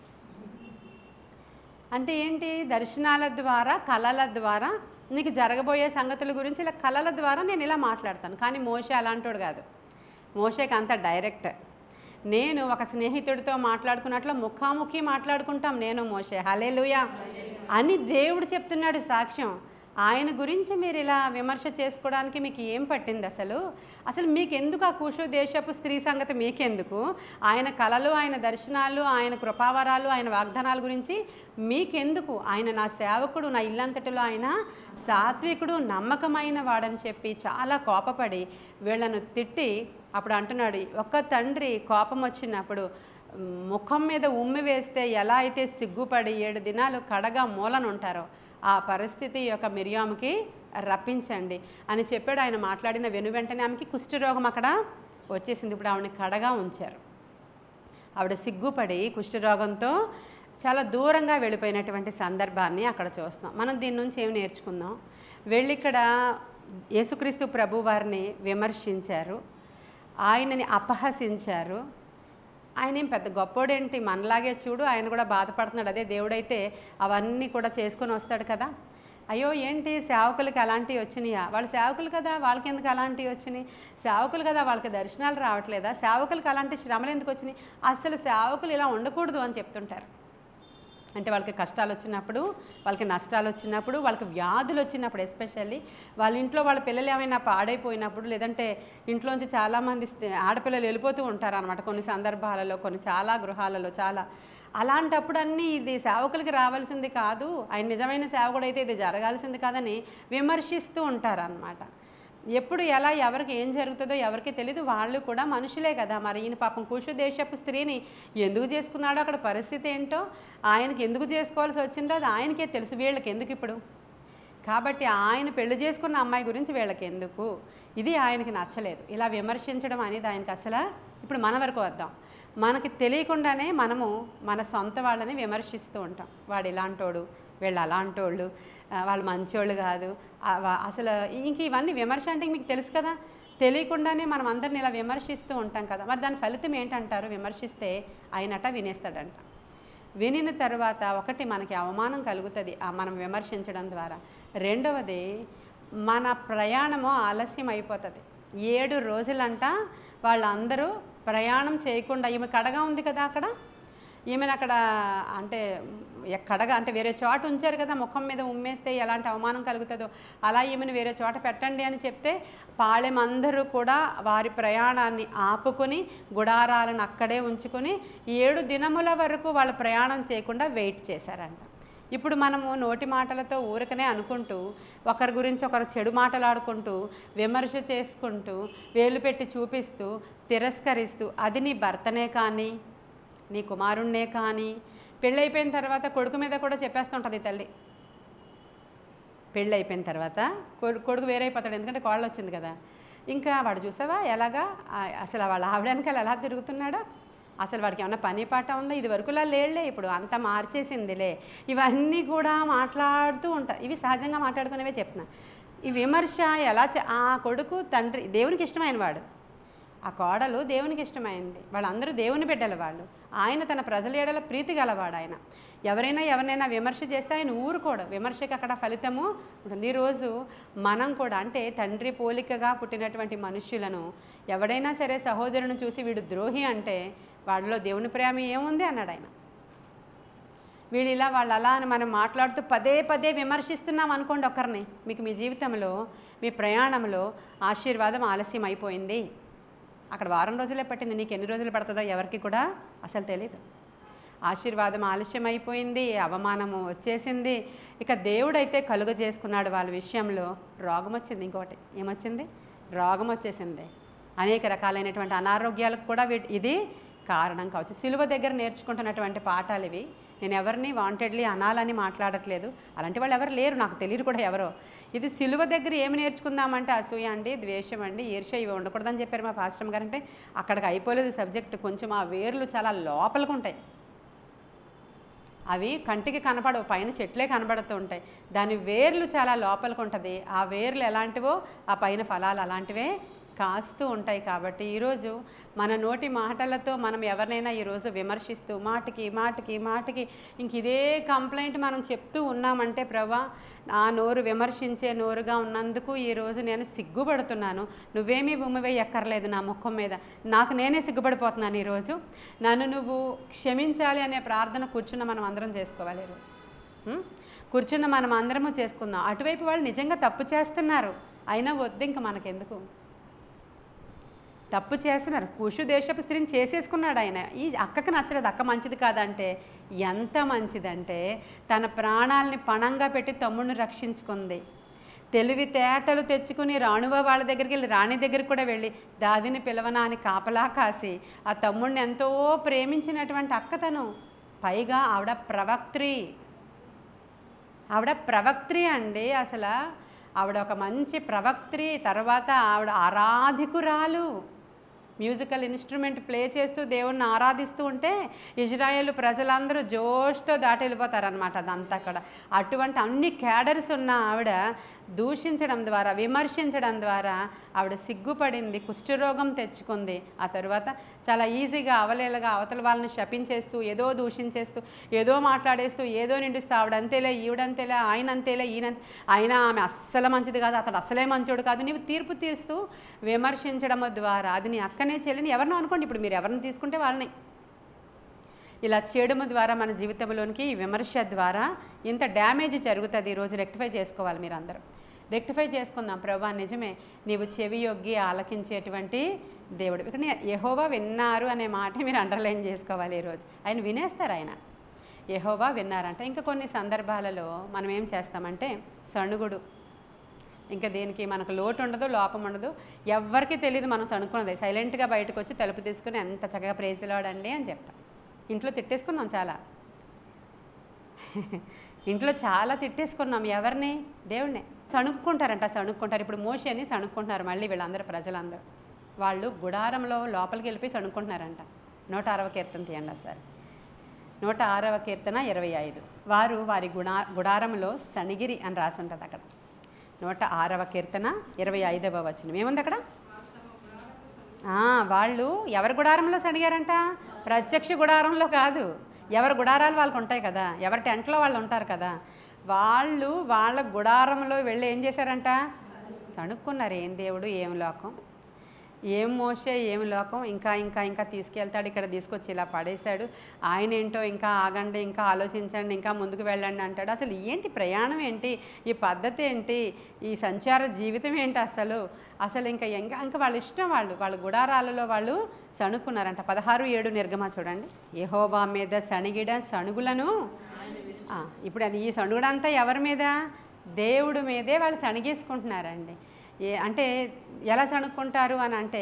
అంటే ఏంటి? దర్శనాల ద్వారా, కళల ద్వారా నీకు జరగబోయే సంగతుల గురించి ఇలా కళల ద్వారా నేను ఇలా మాట్లాడతాను. కానీ మోషే అలాంటోడు కాదు. మోషేకి అంత డైరెక్ట్. నేను ఒక స్నేహితుడితో మాట్లాడుకున్నట్లు ముఖాముఖి మాట్లాడుకుంటాం నేను మోషే. హల్లెలూయా అని దేవుడు చెప్తున్నాడు సాక్ష్యం. ఆయన గురించి మీరు ఇలా విమర్శ చేసుకోవడానికి మీకు ఏం పట్టింది? అసలు మీకెందుకు ఆ కూషు దేశపు స్త్రీ సంగతి? మీకెందుకు? ఆయన కళలు, ఆయన దర్శనాలు, ఆయన కృపావరాలు, ఆయన వాగ్దానాల గురించి మీకెందుకు? ఆయన నా సేవకుడు, నా ఇల్లంతటిలో ఆయన సాత్వికుడు, నమ్మకమైన వాడని చెప్పి చాలా కోపపడి వీళ్ళను తిట్టి అప్పుడు అంటున్నాడు, ఒక్క తండ్రి కోపం వచ్చినప్పుడు ముఖం మీద ఉమ్మి వేస్తే ఎలా అయితే సిగ్గుపడి 7 దినాలు కడగా మూలనుంటారో ఆ పరిస్థితి యొక్క మిరియాముకి రప్పించండి అని చెప్పాడు. ఆయన మాట్లాడిన వెంటనే ఆమెకి కుష్ఠరోగం అక్కడ వచ్చేసింది. ఇప్పుడు ఆవిడని కడగా ఉంచారు. ఆవిడ సిగ్గుపడి కుష్ఠరోగంతో చాలా దూరంగా వెళ్ళిపోయినటువంటి సందర్భాన్ని అక్కడ చూస్తాం. మనం దీని నుంచి ఏమి నేర్చుకుందాం? ఇక్కడ యేసుక్రీస్తు ప్రభు వారిని విమర్శించారు, ఆయనని అపహసించారు. ఆయన ఏం పెద్ద గొప్పోడేంటి, మనలాగే చూడు, ఆయన కూడా బాధపడుతున్నాడు. అదే దేవుడైతే అవన్నీ కూడా చేసుకొని వస్తాడు కదా. అయ్యో ఏంటి సేవకులకి అలాంటివి వచ్చినాయా? వాళ్ళు సేవకులు కదా, వాళ్ళకి ఎందుకు అలాంటివి వచ్చినాయి? సేవకులు కదా, వాళ్ళకి దర్శనాలు రావట్లేదా? సేవకులకి అలాంటి శ్రమలు ఎందుకు వచ్చినాయి? అసలు సేవకులు ఇలా ఉండకూడదు అని చెప్తుంటారు. అంటే వాళ్ళకి కష్టాలు వచ్చినప్పుడు, వాళ్ళకి నష్టాలు వచ్చినప్పుడు, వాళ్ళకి వ్యాధులు వచ్చినప్పుడు, ఎస్పెషల్లీ వాళ్ళ ఇంట్లో వాళ్ళ పిల్లలు ఏమైనా పాడైపోయినప్పుడు, లేదంటే ఇంట్లోంచి చాలామంది ఆడపిల్లలు వెళ్ళిపోతూ ఉంటారు అనమాట కొన్ని సందర్భాలలో, చాలా గృహాలలో అలాంటప్పుడు అన్నీ ఇది సేవకులకి రావాల్సింది కాదు, ఆయన నిజమైన సేవకుడు అయితే ఇది జరగాల్సింది కాదని విమర్శిస్తూ ఉంటారనమాట. ఎప్పుడు ఎలా ఎవరికి ఏం జరుగుతుందో ఎవరికి తెలీదు. వాళ్ళు కూడా మనుషులే కదా. మరి ఈయన పాపం కూషు దేశపు స్త్రీని ఎందుకు చేసుకున్నాడో, అక్కడ పరిస్థితి ఏంటో, ఆయనకి ఎందుకు చేసుకోవాల్సి వచ్చిందో అది ఆయనకే తెలుసు. వీళ్ళకి ఎందుకు ఇప్పుడు? కాబట్టి ఆయన పెళ్లి చేసుకున్న అమ్మాయి గురించి వీళ్ళకి ఎందుకు? ఇది ఆయనకి నచ్చలేదు. ఇలా విమర్శించడం అనేది ఆయనకి అసలు. ఇప్పుడు మన వరకు వద్దాం. మనకి తెలియకుండానే మనము మన సొంత వాళ్ళని విమర్శిస్తూ ఉంటాం. వాడు ఇలాంటోడు, వీళ్ళు అలాంటోళ్ళు, వాళ్ళు మంచోళ్ళు కాదు. అసలు ఇంక ఇవన్నీ విమర్శ అంటే మీకు తెలుసు కదా. తెలియకుండానే మనం అందరిని ఇలా విమర్శిస్తూ ఉంటాం కదా. మరి దాని ఫలితం ఏంటంటారు? విమర్శిస్తే ఆయనట వినేస్తాడంట. వినిన తర్వాత ఒకటి మనకి అవమానం కలుగుతుంది మనం విమర్శించడం ద్వారా. రెండవది మన ప్రయాణము ఆలస్యం అయిపోతుంది. 7 రోజులంట వాళ్ళందరూ ప్రయాణం చేయకుండా, ఈమె కడగా ఉంది కదా అక్కడ, ఈమెను అక్కడ అంటే కడగా అంటే వేరే చోట ఉంచారు కదా, ముఖం మీద ఉమ్మేస్తే ఎలాంటి అవమానం కలుగుతుందో అలా ఈమెను వేరే చోట పెట్టండి అని చెప్తే పాళెం అందరూ కూడా వారి ప్రయాణాన్ని ఆపుకొని గుడారాలను అక్కడే ఉంచుకొని 7 దినముల వరకు వాళ్ళ ప్రయాణం చేయకుండా వెయిట్ చేశారంట. ఇప్పుడు మనము నోటి మాటలతో ఊరకనే అనుకుంటూ, ఒకరి గురించి ఒకరు చెడు మాటలాడుకుంటూ, విమర్శ చేసుకుంటూ, వేలు పెట్టి చూపిస్తూ, తిరస్కరిస్తూ, అది నీ భర్తనే కానీ, నీ కుమారుణ్ణే కానీ, పెళ్ళైపోయిన తర్వాత కొడుకు మీద కూడా చెప్పేస్తుంటుంది తల్లి. పెళ్ళి అయిపోయిన తర్వాత కొడుకు వేరైపోతాడు, ఎందుకంటే కోళ్ళు వచ్చింది కదా. ఇంకా వాడు చూసావా ఎలాగా, అసలు వాళ్ళ ఆవిడనికలు ఎలా తిరుగుతున్నాడో, అసలు వాడికి ఏమన్నా పని పాట ఉందా, ఇది వరకులా లేళ్లే, ఇప్పుడు అంతా మార్చేసిందిలే. ఇవన్నీ కూడా మాట్లాడుతూ ఉంటారు. ఇవి సహజంగా మాట్లాడుకునేవే చెప్తున్నా. ఈ విమర్శ ఎలా ఆ కొడుకు తండ్రి దేవునికి ఇష్టమైన వాడు, ఆ కోడలు దేవునికి ఇష్టమైంది, వాళ్ళందరూ దేవుని బిడ్డలు వాళ్ళు. ఆయన తన ప్రజల ఎడల ప్రీతి గలవాడు. ఆయన ఎవరినైనా విమర్శ చేస్తే ఆయన ఊరుకోడు. విమర్శకి అక్కడ ఫలితము ఉంటుంది. ఈరోజు మనం కూడా అంటే తండ్రి పోలికగా పుట్టినటువంటి మనుష్యులను ఎవడైనా సరే సహోదరుని చూసి వీడు ద్రోహి అంటే వాళ్ళలో దేవుని ప్రేమ ఏముంది అన్నాడు ఆయన. వీళ్ళు ఇలా వాళ్ళు అలా అని మనం మాట్లాడుతూ పదే విమర్శిస్తున్నాం అనుకోండి ఒకరిని, మీకు మీ జీవితంలో మీ ప్రయాణంలో ఆశీర్వాదం ఆలస్యం అయిపోయింది. అక్కడ వారం రోజులే పట్టింది, నీకు ఎన్ని రోజులు పడుతుందో ఎవరికి కూడా అసలు తెలీదు. ఆశీర్వాదం ఆలస్యం అయిపోయింది, అవమానము వచ్చేసింది. ఇక దేవుడైతే కలుగ చేసుకున్నాడు వాళ్ళ విషయంలో. రోగం వచ్చింది, ఇంకోటి ఏమొచ్చింది, రోగం వచ్చేసింది. అనేక రకాలైనటువంటి అనారోగ్యాలకు కూడా ఇది కారణం కావచ్చు. సిలువ దగ్గర నేర్చుకుంటున్నటువంటి పాఠాలు ఇవి. నేను ఎవరిని వాంటెడ్లీ అనాలని మాట్లాడట్లేదు, అలాంటి వాళ్ళు ఎవరు లేరు, నాకు తెలియదు కూడా ఎవరో. ఇది సిలువ దగ్గర ఏమి నేర్చుకుందామంటే అసూయ అండి, ద్వేషం అండి, ఈర్ష్య ఇవి ఉండకూడదని చెప్పారు మా పాస్టర్ గారు. అంటే అక్కడికి అయిపోలేదు సబ్జెక్ట్. కొంచెం ఆ వేర్లు చాలా లోపలికి ఉంటాయి, అవి కంటికి కనపడవు, పైన చెట్లే కనబడుతూ ఉంటాయి. దాని వేర్లు చాలా లోపలికి ఉంటుంది. ఆ వేర్లు ఎలాంటివో ఆ పైన ఫలాలు అలాంటివే కాస్తూ ఉంటాయి. కాబట్టి ఈరోజు మన నోటి మాటలతో మనం ఎవరినైనా ఈరోజు విమర్శిస్తూ మాటికి మాటికి మాటికి ఇంక ఇదే కంప్లైంట్ మనం చెప్తూ ఉన్నామంటే ప్రభా, ఆ నోరు విమర్శించే నోరుగా ఉన్నందుకు ఈరోజు నేను సిగ్గుపడుతున్నాను. నువ్వేమీ ఉమ్మివేయక్కర్లేదు నా ముఖం మీద, నాకు నేనే సిగ్గుపడిపోతున్నాను ఈరోజు. నన్ను నువ్వు క్షమించాలి అనే ప్రార్థన కూర్చున్న మనం అందరం చేసుకోవాలి. ఈరోజు కూర్చున్న మనం అందరము చేసుకుందాం. అటువైపు వాళ్ళు నిజంగా తప్పు చేస్తున్నారు, అయినా వద్దు ఇంక మనకెందుకు. తప్పు చేస్తున్నారు. కుషు దేశపు స్త్రీని చేసేసుకున్నాడు ఆయన. ఈ అక్కకి నచ్చలేదు, అక్క మంచిది కాదంటే ఎంత మంచిదంటే తన ప్రాణాలని పణంగా పెట్టి తమ్ముడిని రక్షించుకుంది. తెలివితేటలు తెచ్చుకుని రాణువ వాళ్ళ దగ్గరికి వెళ్ళి, రాణి దగ్గరికి కూడా వెళ్ళి దాదిని పిలవనా అని కాపలా కాసి ఆ తమ్ముడిని ఎంతో ప్రేమించినటువంటి అక్క తను. పైగా ఆవిడ ప్రవక్త్రి అండి. అసలు ఆవిడ ఒక మంచి ప్రవక్త్రి. తర్వాత ఆవిడ ఆరాధికురాలు. మ్యూజికల్ ఇన్స్ట్రుమెంట్ ప్లే చేస్తూ దేవుణ్ణి ఆరాధిస్తూ ఉంటే ఇజ్రాయేల్ ప్రజలందరూ జోష్తో దాటి వెళ్ళిపోతారనమాట. అదంతా అక్కడ అటువంటి అన్ని క్యాడర్స్ ఉన్న ఆవిడ దూషించడం ద్వారా, విమర్శించడం ద్వారా ఆవిడ సిగ్గుపడింది, కుష్ఠరోగం తెచ్చుకుంది. ఆ తర్వాత చాలా ఈజీగా అవలేలుగా అవతల వాళ్ళని శపించేస్తూ, ఏదో దూషించేస్తూ, ఏదో మాట్లాడేస్తూ, ఏదో నిండిస్తూ ఆవిడ అంతేలే, ఈవిడంతేలే, ఆయన అంతేలే, అయినా ఆమె అస్సలు మంచిది కాదు, అతడు అసలే మంచోడు కాదు, నీవు తీర్పు తీరుస్తూ విమర్శించడం ద్వారా అది నీ అక్కనే చెల్లిని ఎవరినో అనుకోండి, ఇప్పుడు మీరు ఎవరిని తీసుకుంటే వాళ్ళని ఇలా చేయడం ద్వారా మన జీవితంలోనికి విమర్శ ద్వారా ఇంత డ్యామేజ్ జరుగుతుంది. ఈరోజు రెక్టిఫై చేసుకోవాలి. మీరు అందరూ రెక్టిఫై చేసుకుందాం. ప్రభా నిజమే, నీవు చెవి యొగ్గి ఆలకించేటువంటి దేవుడు. ఇక్కడ యెహోవా విన్నారు అనే మాట మీరు అండర్లైన్ చేసుకోవాలి. ఈరోజు ఆయన వినేస్తారు. ఆయన యెహోవా విన్నారంట. ఇంకా కొన్ని సందర్భాలలో మనం ఏం చేస్తామంటే సణుగుడు. ఇంకా దీనికి మనకు లోటు ఉండదు, లోపం ఉండదు, ఎవరికి తెలియదు మనం సణుక్కున్నది. సైలెంట్గా బయటకు వచ్చి తలుపు తీసుకుని ఎంత చక్కగా ప్రైజ్ లాడండి అని చెప్తాం. ఇంట్లో తిట్టేసుకున్నాం చాలా, ఇంట్లో చాలా తిట్టేసుకున్నాం. ఎవరిని? దేవుణ్ణి. సణుక్కుంటారంట, సణుక్కుంటారు. ఇప్పుడు మోషే అని సణుక్కుంటున్నారు మళ్ళీ వీళ్ళందరూ, ప్రజలందరూ. వాళ్ళు గుడారంలో లోపలికి వెళ్ళిపోయి సణుక్కుంటున్నారంట. 106వ కీర్తన తీయండి సార్. 106వ కీర్తన 25. వారు వారి గుడారంలో సణిగిరి అని రాసి ఉంటుంది అక్కడ. 106వ కీర్తన 25వ వచనం ఏముంది అక్కడ? వాళ్ళు ఎవరి గుడారంలో సణిగారంట? ప్రత్యక్ష గుడారంలో కాదు, ఎవరి గుడారాలు వాళ్ళకు ఉంటాయి కదా, ఎవరి టెంట్లో వాళ్ళు ఉంటారు కదా, వాళ్ళు వాళ్ళ గుడారంలో వెళ్ళి ఏం చేశారంట? సణుక్కున్నారు. ఏం దేవుడు, ఏం లోకం, ఏం మోసే, ఏం లోకం, ఇంకా ఇంకా ఇంకా తీసుకెళ్తాడు, ఇక్కడ తీసుకొచ్చి ఇలా పడేశాడు, ఆయన ఏంటో ఇంకా ఆగండి, ఇంకా ఆలోచించండి, ఇంకా ముందుకు వెళ్ళండి అంటాడు. అసలు ఏంటి ప్రయాణం ఏంటి, ఈ పద్ధతి ఏంటి, ఈ సంచార జీవితం ఏంటి అసలు ఇంకా ఇంకా వాళ్ళ ఇష్టం. వాళ్ళ గుడారాలలో వాళ్ళు సణుక్కున్నారంట. 16:7 నిర్గమ చూడండి. యెహోవా మీద సణిగిడ సణుగులను. ఇప్పుడు అది ఈ సణుగుడంతా ఎవరి మీద? దేవుడి మీదే వాళ్ళు సణిగేసుకుంటున్నారండి. అంటే ఎలా సణుక్కుంటారు అని అంటే,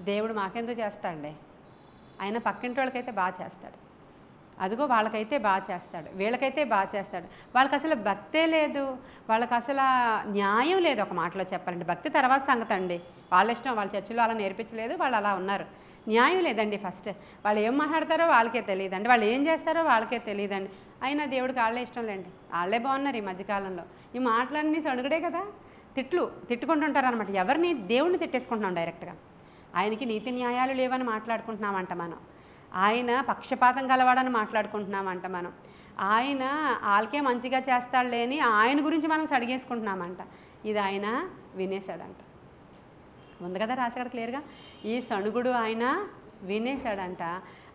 దేవుడు మాకెందుకు చేస్తాడులే, ఆయన పక్కింటి వాళ్ళకైతే బాగా చేస్తాడు, అదిగో వాళ్ళకైతే బాగా చేస్తాడు, వీళ్ళకైతే బాగా చేస్తాడు. వాళ్ళకి అసలు భక్తే లేదు, వాళ్ళకి అసలు న్యాయం లేదు. ఒక మాటలో చెప్పాలంటే భక్తి తర్వాత సంగతి అండి. వాళ్ళ ఇష్టం, వాళ్ళ చర్చిలో అలా నేర్పించలేదు, వాళ్ళు అలా ఉన్నారు. న్యాయం లేదండి. ఫస్ట్ వాళ్ళు ఏం మాట్లాడతారో వాళ్ళకే తెలియదండి, వాళ్ళు ఏం చేస్తారో వాళ్ళకే తెలియదండి. అయినా దేవుడికి వాళ్ళే ఇష్టం లేండి, వాళ్ళే బాగున్నారు ఈ మధ్యకాలంలో. ఈ మాటలన్నీ సణుగుడే కదా, తిట్టుకుంటుంటారు అనమాట. ఎవరిని? దేవుణ్ణి తిట్టేసుకుంటున్నాం డైరెక్ట్గా. ఆయనకి నీతి న్యాయాలు లేవని మాట్లాడుకుంటున్నామంట మనం. ఆయన పక్షపాతం గలవాడని మాట్లాడుకుంటున్నామంట మనం. ఆయన వాళ్ళకే మంచిగా చేస్తాడు లేని ఆయన గురించి మనం సడిగేసుకుంటున్నామంట. ఇది ఆయన వినేశాడంట. ఉంది కదా రాశాడు క్లియర్గా. ఈ సణుగుడు ఆయన వినేశాడంట.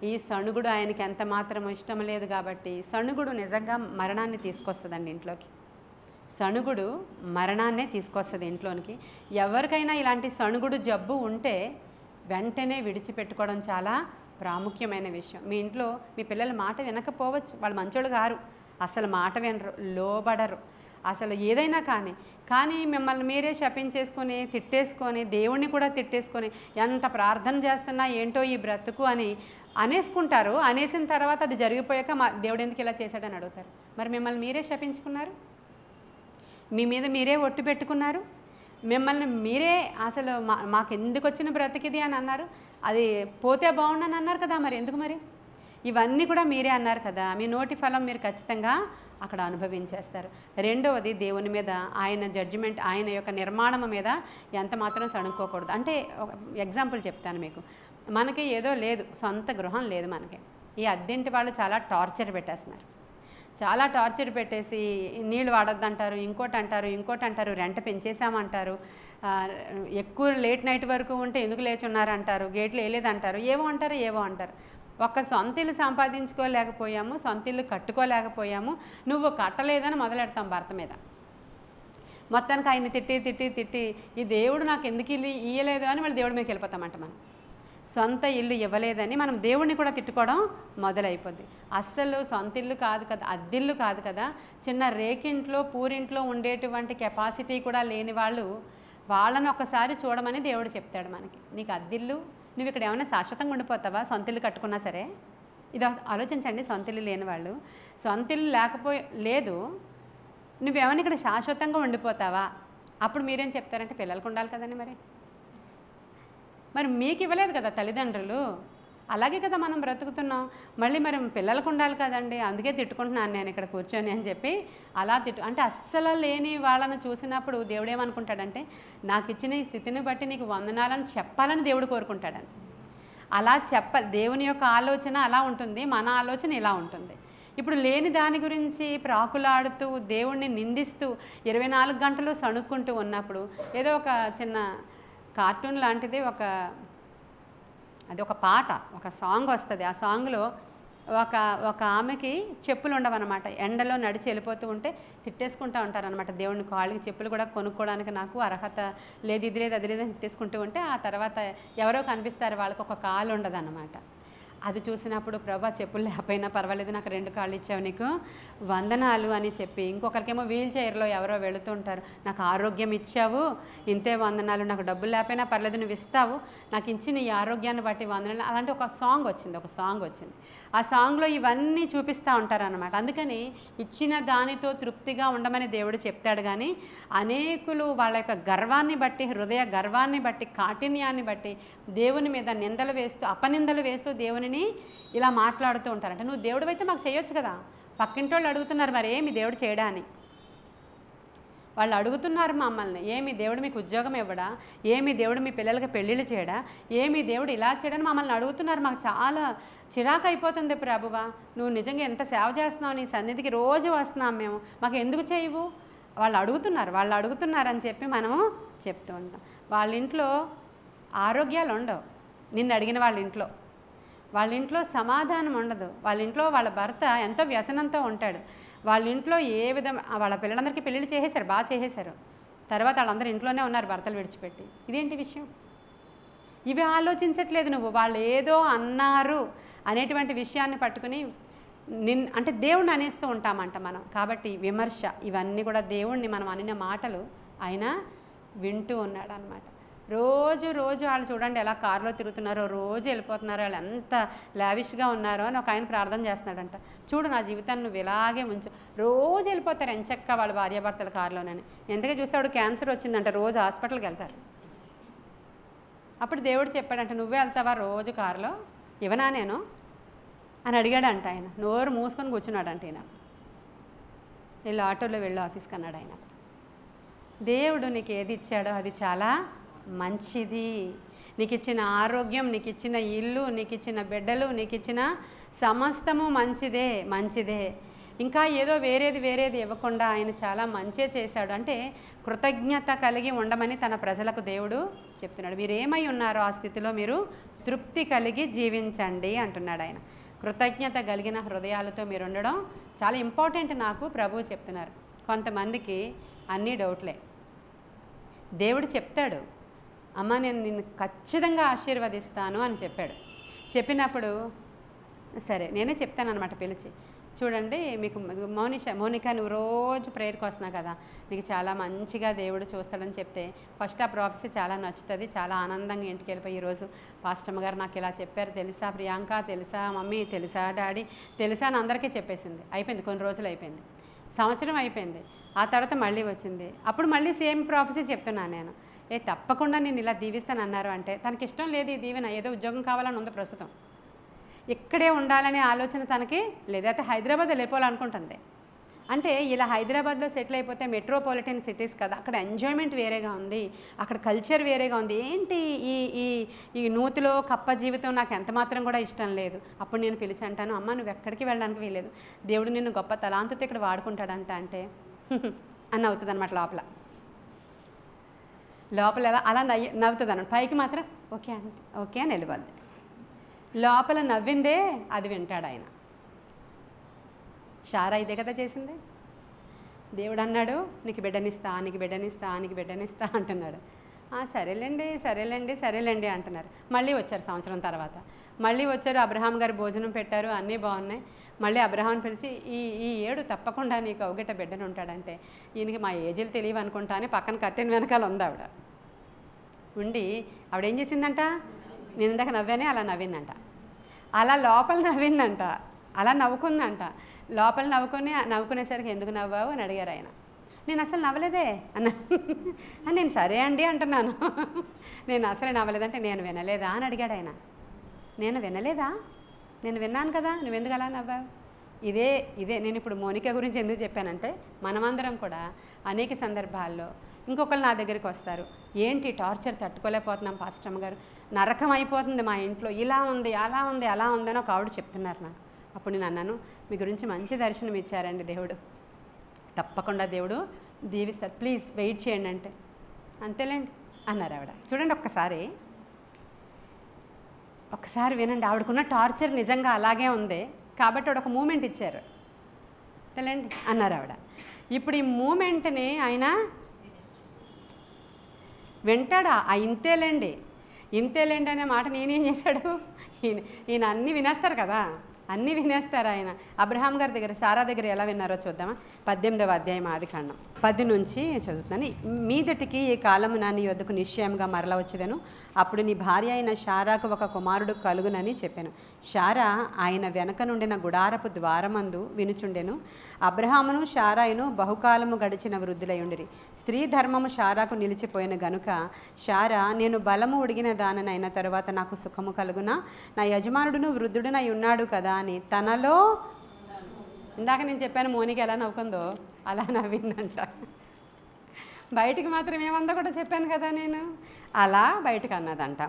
ఈ సణుగుడు ఆయనకి ఎంత మాత్రం ఇష్టం లేదు కాబట్టి సణుగుడు నిజంగా మరణాన్ని తీసుకొస్తుందండి ఇంట్లోకి. సణుగుడు మరణాన్నే తీసుకొస్తుంది ఇంట్లోనికి. ఎవరికైనా ఇలాంటి సణుగుడు జబ్బు ఉంటే వెంటనే విడిచిపెట్టుకోవడం చాలా ప్రాముఖ్యమైన విషయం. మీ ఇంట్లో మీ పిల్లల మాట వినకపోవచ్చు, వాళ్ళు మంచోళ్ళు గారు, అసలు మాట వినరు, లోబడరు, అసలు ఏదైనా కానీ మిమ్మల్ని మీరే శపించేసుకొని తిట్టేసుకొని దేవుణ్ణి కూడా తిట్టేసుకొని ఎంత ప్రార్థన చేస్తున్నా ఏంటో ఈ బ్రతుకు అని అనేసుకుంటారు. అనేసిన తర్వాత అది జరిగిపోయాక దేవుడు ఎందుకు ఇలా చేశాడని అడుగుతారు. మరి మిమ్మల్ని మీరే శపించుకున్నారు, మీ మీద మీరే ఒట్టు పెట్టుకున్నారు, మిమ్మల్ని మీరే అసలు మాకు ఎందుకు వచ్చిన బ్రతికిది అని అన్నారు. అది పోతే బాగుండని అన్నారు కదా, మరి ఎందుకు? మరి ఇవన్నీ కూడా మీరే అన్నారు కదా, మీ నోటి ఫలం మీరు ఖచ్చితంగా అక్కడ అనుభవించేస్తారు. రెండవది, దేవుని మీద, ఆయన జడ్జిమెంట్, ఆయన యొక్క నిర్మాణం మీద ఎంత మాత్రం సణుక్కోకూడదు. అంటే ఎగ్జాంపుల్ చెప్తాను మీకు. మనకి ఏదో లేదు, సొంత గృహం లేదు మనకి. ఈ అద్దెంటి వాళ్ళు చాలా టార్చర్ పెట్టేస్తున్నారు. చాలా టార్చర్ పెట్టేసి నీళ్ళు వాడొద్దంటారు, ఇంకోటి అంటారు, రెంట్ పెంచేసామంటారు, ఎక్కువ లేట్ నైట్ వరకు ఉంటే ఎందుకు లేచున్నారంటారు, గేట్లు వేయలేదంటారు, ఏవో అంటారు. ఒక్క సొంత ఇల్లు సంపాదించుకోలేకపోయాము, సొంత ఇల్లు కట్టుకోలేకపోయాము, నువ్వు కట్టలేదని మొదలెడతాం భర్త మీద. మొత్తానికి ఆయన తిట్టి ఈ దేవుడు నాకు ఎందుకు ఇల్లు ఇయ్యలేదు అని మళ్ళీ దేవుడి మీదకి వెళ్ళిపోతామంట. మనం సొంత ఇల్లు ఇవ్వలేదని మనం దేవుడిని కూడా తిట్టుకోవడం మొదలైపోద్ది. అస్సలు సొంత ఇల్లు కాదు కదా, అద్దిల్లు కాదు కదా, చిన్న రేకింట్లో పూరింట్లో ఉండేటువంటి కెపాసిటీ కూడా లేని వాళ్ళని ఒక్కసారి చూడమని దేవుడు చెప్తాడు మనకి. నీకు అద్దిల్లు, నువ్వు ఇక్కడ ఏమైనా శాశ్వతంగా ఉండిపోతావా? సొంత ఇల్లు కట్టుకున్నా సరే. ఇది ఆలోచించండి. సొంత ఇల్లు లేని వాళ్ళు, సొంత ఇల్లు లేదు, నువ్వేమైనా ఇక్కడ శాశ్వతంగా ఉండిపోతావా? అప్పుడు మీరేం చెప్తారంటే పిల్లలకు ఉండాలి కదండి. మరి మీకు ఇవ్వలేదు కదా తల్లిదండ్రులు, అలాగే కదా మనం బ్రతుకుతున్నాం. మళ్ళీ మరి పిల్లలకు ఉండాలి కదండి, అందుకే తిట్టుకుంటున్నాను నేను ఇక్కడ కూర్చొని అని చెప్పి అలా అంటే అస్సలు లేని వాళ్ళని చూసినప్పుడు దేవుడు ఏమనుకుంటాడంటే, నాకు ఇచ్చిన ఈ స్థితిని బట్టి నీకు వందనాలని చెప్పాలని దేవుడు కోరుకుంటాడండి. అలా దేవుని యొక్క ఆలోచన అలా ఉంటుంది, మన ఆలోచన ఇలా ఉంటుంది. ఇప్పుడు లేని దాని గురించి ప్రాకులాడుతూ దేవుణ్ణి నిందిస్తూ 24 గంటలు సణుక్కుంటూ ఉన్నప్పుడు ఏదో ఒక చిన్న కార్టూన్ లాంటిది అది ఒక పాట, ఒక సాంగ్ వస్తుంది. ఆ సాంగ్లో ఒక ఆమెకి చెప్పులు ఉండవన్నమాట. ఎండలో నడిచి వెళ్ళిపోతూ ఉంటే తిట్టేసుకుంటూ ఉంటారనమాట. దేవుడిని కాళ్ళకి చెప్పులు కూడా కొనుక్కోవడానికి నాకు అర్హత లేదు, ఇది లేదు అది లేదని తిట్టేసుకుంటూ ఉంటే ఆ తర్వాత ఎవరో కనిపిస్తారు, వాళ్ళకి ఒక కాలు ఉండదన్నమాట. అది చూసినప్పుడు ప్రభా చెప్పులు లేకపోయినా పర్వాలేదు, నాకు 2 కాళ్ళు ఇచ్చావు, నీకు వందనాలు అని చెప్పి, ఇంకొకరికేమో వీల్ చైర్లో ఎవరో వెళుతుంటారు, నాకు ఆరోగ్యం ఇచ్చావు, ఇంతే వందనాలు, నాకు డబ్బులు లేకపోయినా పర్లేదు నువ్వు ఇస్తావు, నాకు ఇచ్చిన ఈ ఆరోగ్యాన్ని బట్టి వందనాలు. అలాంటి ఒక సాంగ్ వచ్చింది. ఆ సాంగ్లో ఇవన్నీ చూపిస్తూ ఉంటారనమాట. అందుకని ఇచ్చిన దానితో తృప్తిగా ఉండమని దేవుడు చెప్తాడు. కానీ అనేకులు వాళ్ళ యొక్క గర్వాన్ని బట్టి, హృదయ గర్వాన్ని బట్టి, కాఠిన్యాన్ని బట్టి దేవుని మీద నిందలు వేస్తూ, అపనిందలు వేస్తూ దేవునిని ఇలా మాట్లాడుతూ ఉంటారంట. నువ్వు దేవుడు అయితే మాకు చేయొచ్చు కదా, పక్కింటి వాళ్ళు అడుగుతున్నారు మరి ఏమి దేవుడు చేయడా అని. వాళ్ళు అడుగుతున్నారు మమ్మల్ని, ఏమి దేవుడు మీకు ఉద్యోగం ఇవ్వడా, ఏమి దేవుడు మీ పిల్లలకి పెళ్ళిళ్ళు చేయడా, ఏమి దేవుడు ఇలా చేయడని మమ్మల్ని అడుగుతున్నారు. మాకు చాలా చిరాకు అయిపోతుంది ప్రభువా, నువ్వు నిజంగా ఎంత సేవ చేస్తున్నావు, నీ సన్నిధికి రోజు వస్తున్నాం మేము, మాకు ఎందుకు చేయవు? వాళ్ళు అడుగుతున్నారని చెప్పి మనము చెప్తూ ఉంటాం. వాళ్ళ ఇంట్లో ఆరోగ్యాలు ఉండవు, నిన్ను అడిగిన వాళ్ళ ఇంట్లో సమాధానం ఉండదు, వాళ్ళ ఇంట్లో వాళ్ళ భర్త ఎంతో వ్యసనంతో ఉంటాడు, వాళ్ళ ఇంట్లో వాళ్ళ పిల్లలందరికీ పెళ్ళిళ్ళు చేసేశారు, బాగా చేసేశారు, తర్వాత వాళ్ళందరూ ఇంట్లోనే ఉన్నారు భర్తలు విడిచిపెట్టి. ఇదేంటి విషయం? ఇవి ఆలోచించట్లేదు నువ్వు. వాళ్ళు ఏదో అన్నారు అనేటువంటి విషయాన్ని పట్టుకుని అంటే దేవుణ్ణి అనేస్తూ ఉంటామంట మనం. కాబట్టి విమర్శ, ఇవన్నీ కూడా దేవుణ్ణి మనం అనిన మాటలు ఆయన వింటూ ఉన్నాడు అనమాట. రోజు వాళ్ళు చూడండి ఎలా కారులో తిరుగుతున్నారో, రోజు వెళ్ళిపోతున్నారో, వాళ్ళు ఎంత లావిష్గా ఉన్నారో అని ఒక ఆయన ప్రార్థన చేస్తున్నాడంట. చూడు నా జీవితాన్ని నువ్వు ఇలాగే ఉంచు, రోజు వెళ్ళిపోతారు ఎంచక్క వాళ్ళ భార్యాభర్తల కారులోనని. ఎంతగా చూస్తే ఆవిడ క్యాన్సర్ వచ్చిందంట, రోజు హాస్పిటల్కి వెళ్తారు. అప్పుడు దేవుడు చెప్పాడంట, నువ్వే వెళ్తావా రోజు కారులో, ఇవనా నేను అని అడిగాడంట ఆయన. నోరు మూసుకొని కూర్చున్నాడంట ఈయన. వీళ్ళు ఆటోలో వెళ్ళు ఆఫీస్కి అన్నాడు ఆయన. దేవుడు నీకు ఏది ఇచ్చాడో అది చాలా మంచిది. నీకు ఇచ్చిన ఆరోగ్యం, నీకు ఇచ్చిన ఇల్లు, నీకు ఇచ్చిన బిడ్డలు, నీకు ఇచ్చిన సమస్తము మంచిదే. ఇంకా ఏదో వేరేది ఇవ్వకుండా ఆయన చాలా మంచే చేశాడు. అంటే కృతజ్ఞత కలిగి ఉండమని తన ప్రజలకు దేవుడు చెప్తున్నాడు. మీరు ఏమై ఉన్నారో ఆ స్థితిలో మీరు తృప్తి కలిగి జీవించండి అంటున్నాడు ఆయన. కృతజ్ఞత కలిగిన హృదయాలతో మీరు ఉండడం చాలా ఇంపార్టెంట్ నాకు ప్రభువు చెప్తున్నారు. కొంతమందికి అన్నీ డౌట్లే. దేవుడు చెప్తాడు, అమ్మ నేను నిన్ను ఖచ్చితంగా ఆశీర్వదిస్తాను అని చెప్పినప్పుడు సరే నేనే చెప్తాను అనమాట పిలిచి, చూడండి మీకు మోనిక నువ్వు రోజు ప్రేయర్కి వస్తున్నావు కదా, నీకు చాలా మంచిగా దేవుడు చూస్తాడని చెప్తే ఫస్ట్ ఆ ప్రాఫెసీ చాలా నచ్చుతుంది, చాలా ఆనందంగా ఇంటికి వెళ్ళిపోయి ఈరోజు పాస్టమ్మ గారు నాకు ఇలా చెప్పారు తెలుసా, ప్రియాంక తెలుసా, మమ్మీ తెలుసా, డాడీ తెలుసా అని అందరికీ చెప్పేసింది. అయిపోయింది, కొన్ని రోజులు అయిపోయింది, సంవత్సరం అయిపోయింది, ఆ తర్వాత మళ్ళీ వచ్చింది. అప్పుడు మళ్ళీ సేమ్ ప్రాఫెసీ చెప్తున్నాను నేను, తప్పకుండా నేను ఇలా దీవిస్తాను అన్నారు అంటే తనకి ఇష్టం లేదు ఈ దీవెన, ఏదో ఉద్యోగం కావాలని ఉంది ప్రస్తుతం. ఇక్కడే ఉండాలనే ఆలోచన తనకి లేదైతే హైదరాబాద్ వెళ్ళిపోవాలనుకుంటుంది. అంటే ఇలా హైదరాబాద్లో సెటిల్ అయిపోతే మెట్రోపాలిటన్ సిటీస్ కదా, అక్కడ ఎంజాయ్మెంట్ వేరేగా ఉంది, అక్కడ కల్చర్ వేరేగా ఉంది. ఏంటి ఈ ఈ ఈ నూతిలో కప్ప జీవితం నాకు ఎంత మాత్రం కూడా ఇష్టం లేదు. అప్పుడు నేను పిలిచి అంటాను, అమ్మ నువ్వు ఎక్కడికి వెళ్ళడానికి వీలేదు, దేవుడు నిన్ను గొప్ప తలాంతుతో ఇక్కడ వాడుకుంటాడంట అంటే అని అవుతుంది అనమాట. లోపల ఎలా అలా నవ్వుతుంది అన్నమాట. పైకి మాత్రం ఓకే అంటే ఓకే అని వెళ్ళిపోద్ది. లోపల నవ్విందే అది వింటాడు ఆయన. షారా ఇదే కదా చేసింది. దేవుడు అన్నాడు నీకు బిడ్డనిస్తా, నీకు బిడ్డనిస్తా, నీకు బిడ్డనిస్తా అంటున్నాడు. సరేలేండి సరేలేండి సరేలేండి అంటున్నారు. మళ్ళీ వచ్చారు సంవత్సరం తర్వాత, మళ్ళీ వచ్చారు. అబ్రహాం గారు భోజనం పెట్టారు, అన్నీ బాగున్నాయి. మళ్ళీ అబ్రహాంని పిలిచి ఈ ఏడు తప్పకుండా నీకు అవగిట బిడ్డను ఉంటాడంటే, ఈయనకి మా ఏజీలు తెలియవు అనుకుంటా అని పక్కన కట్టెన వెనకాల ఉంది ఆవిడ. ఉండి ఆవిడ ఏం చేసిందంట, నేను ఇందాక నవ్వానే అలా నవ్విందంట. అలా లోపల నవ్విందంట, అలా నవ్వుకుందంట. లోపల నవ్వుకునేసరికి ఎందుకు నవ్వావు అని అడిగారు ఆయన. నేను అసలు నవ్వలేదే అన్న. నేను సరే అండి అంటున్నాను. నేను అసలు నవ్వలేదంటే నేను వినలేదా అని అడిగాడు ఆయన. నేను వినలేదా, నేను విన్నాను కదా, నువ్వెందుకు అలా నవ్వావు? ఇదే నేను ఇప్పుడు మోనిక గురించి ఎందుకు చెప్పానంటే, మనమందరం కూడా అనేక సందర్భాల్లో ఇంకొకరు నా దగ్గరికి వస్తారు, ఏంటి టార్చర్ తట్టుకోలేకపోతున్నాం పాస్టమ్ గారు, నరకం అయిపోతుంది మా ఇంట్లో, ఇలా ఉంది అలా ఉంది అలా ఉంది అని ఒక ఆవిడ చెప్తున్నారు నాకు. అప్పుడు నేను అన్నాను, మీ గురించి మంచి దర్శనం ఇచ్చారండి దేవుడు, తప్పకుండా దేవుడు దీవిస్తారు, ప్లీజ్ వెయిట్ చేయండి అంటే, అంతేలేండి అన్నారు ఆవిడ. చూడండి ఒక్కసారి వినండి, ఆవిడకున్న టార్చర్ నిజంగా అలాగే ఉంది కాబట్టి ఆవిడ ఒక మూమెంట్ ఇచ్చారు, అంతేలేండి అన్నారు ఆవిడ. ఇప్పుడు ఈ మూమెంట్ని ఆయన వింటాడా? ఇంతేలేండి అనే మాట నేనేం చేశాడు, ఈయన అన్నీ వినేస్తారు కదా, అన్నీ వినేస్తారు ఆయన. అబ్రహాం గారి దగ్గర శారా దగ్గర ఎలా విన్నారో చూద్దామా. 18వ అధ్యాయం ఆదికాండం 10 నుంచి చదువుతున్నాను. మీదటికి ఈ కాలమున నీ యొద్దకు నిశ్చయంగా మరల వచ్చేదను, అప్పుడు నీ భార్య అయిన శారాకు ఒక కుమారుడు కలుగునని చెప్పాను. శారా ఆయన వెనక నుండిన గుడారపు ద్వారమందు వినుచుండెను. అబ్రహామును శారాయును బహుకాలము గడిచిన వృద్ధులై ఉండిరి. స్త్రీ ధర్మము శారాకు నిలిచిపోయిన గనుక శారా, నేను బలము ఉడిగిన దాననైన తరువాత నాకు సుఖము కలుగునా, నా యజమానుడును వృద్ధుడునై ఉన్నాడు కదా అని తనలో, ఇందాక నేను చెప్పాను మోనికి ఎలా నవ్వుకుందో అలా నవ్విందంట. బయటికి మాత్రం ఏమందో కూడా చెప్పాను కదా నేను, అలా బయటకు అన్నదంట.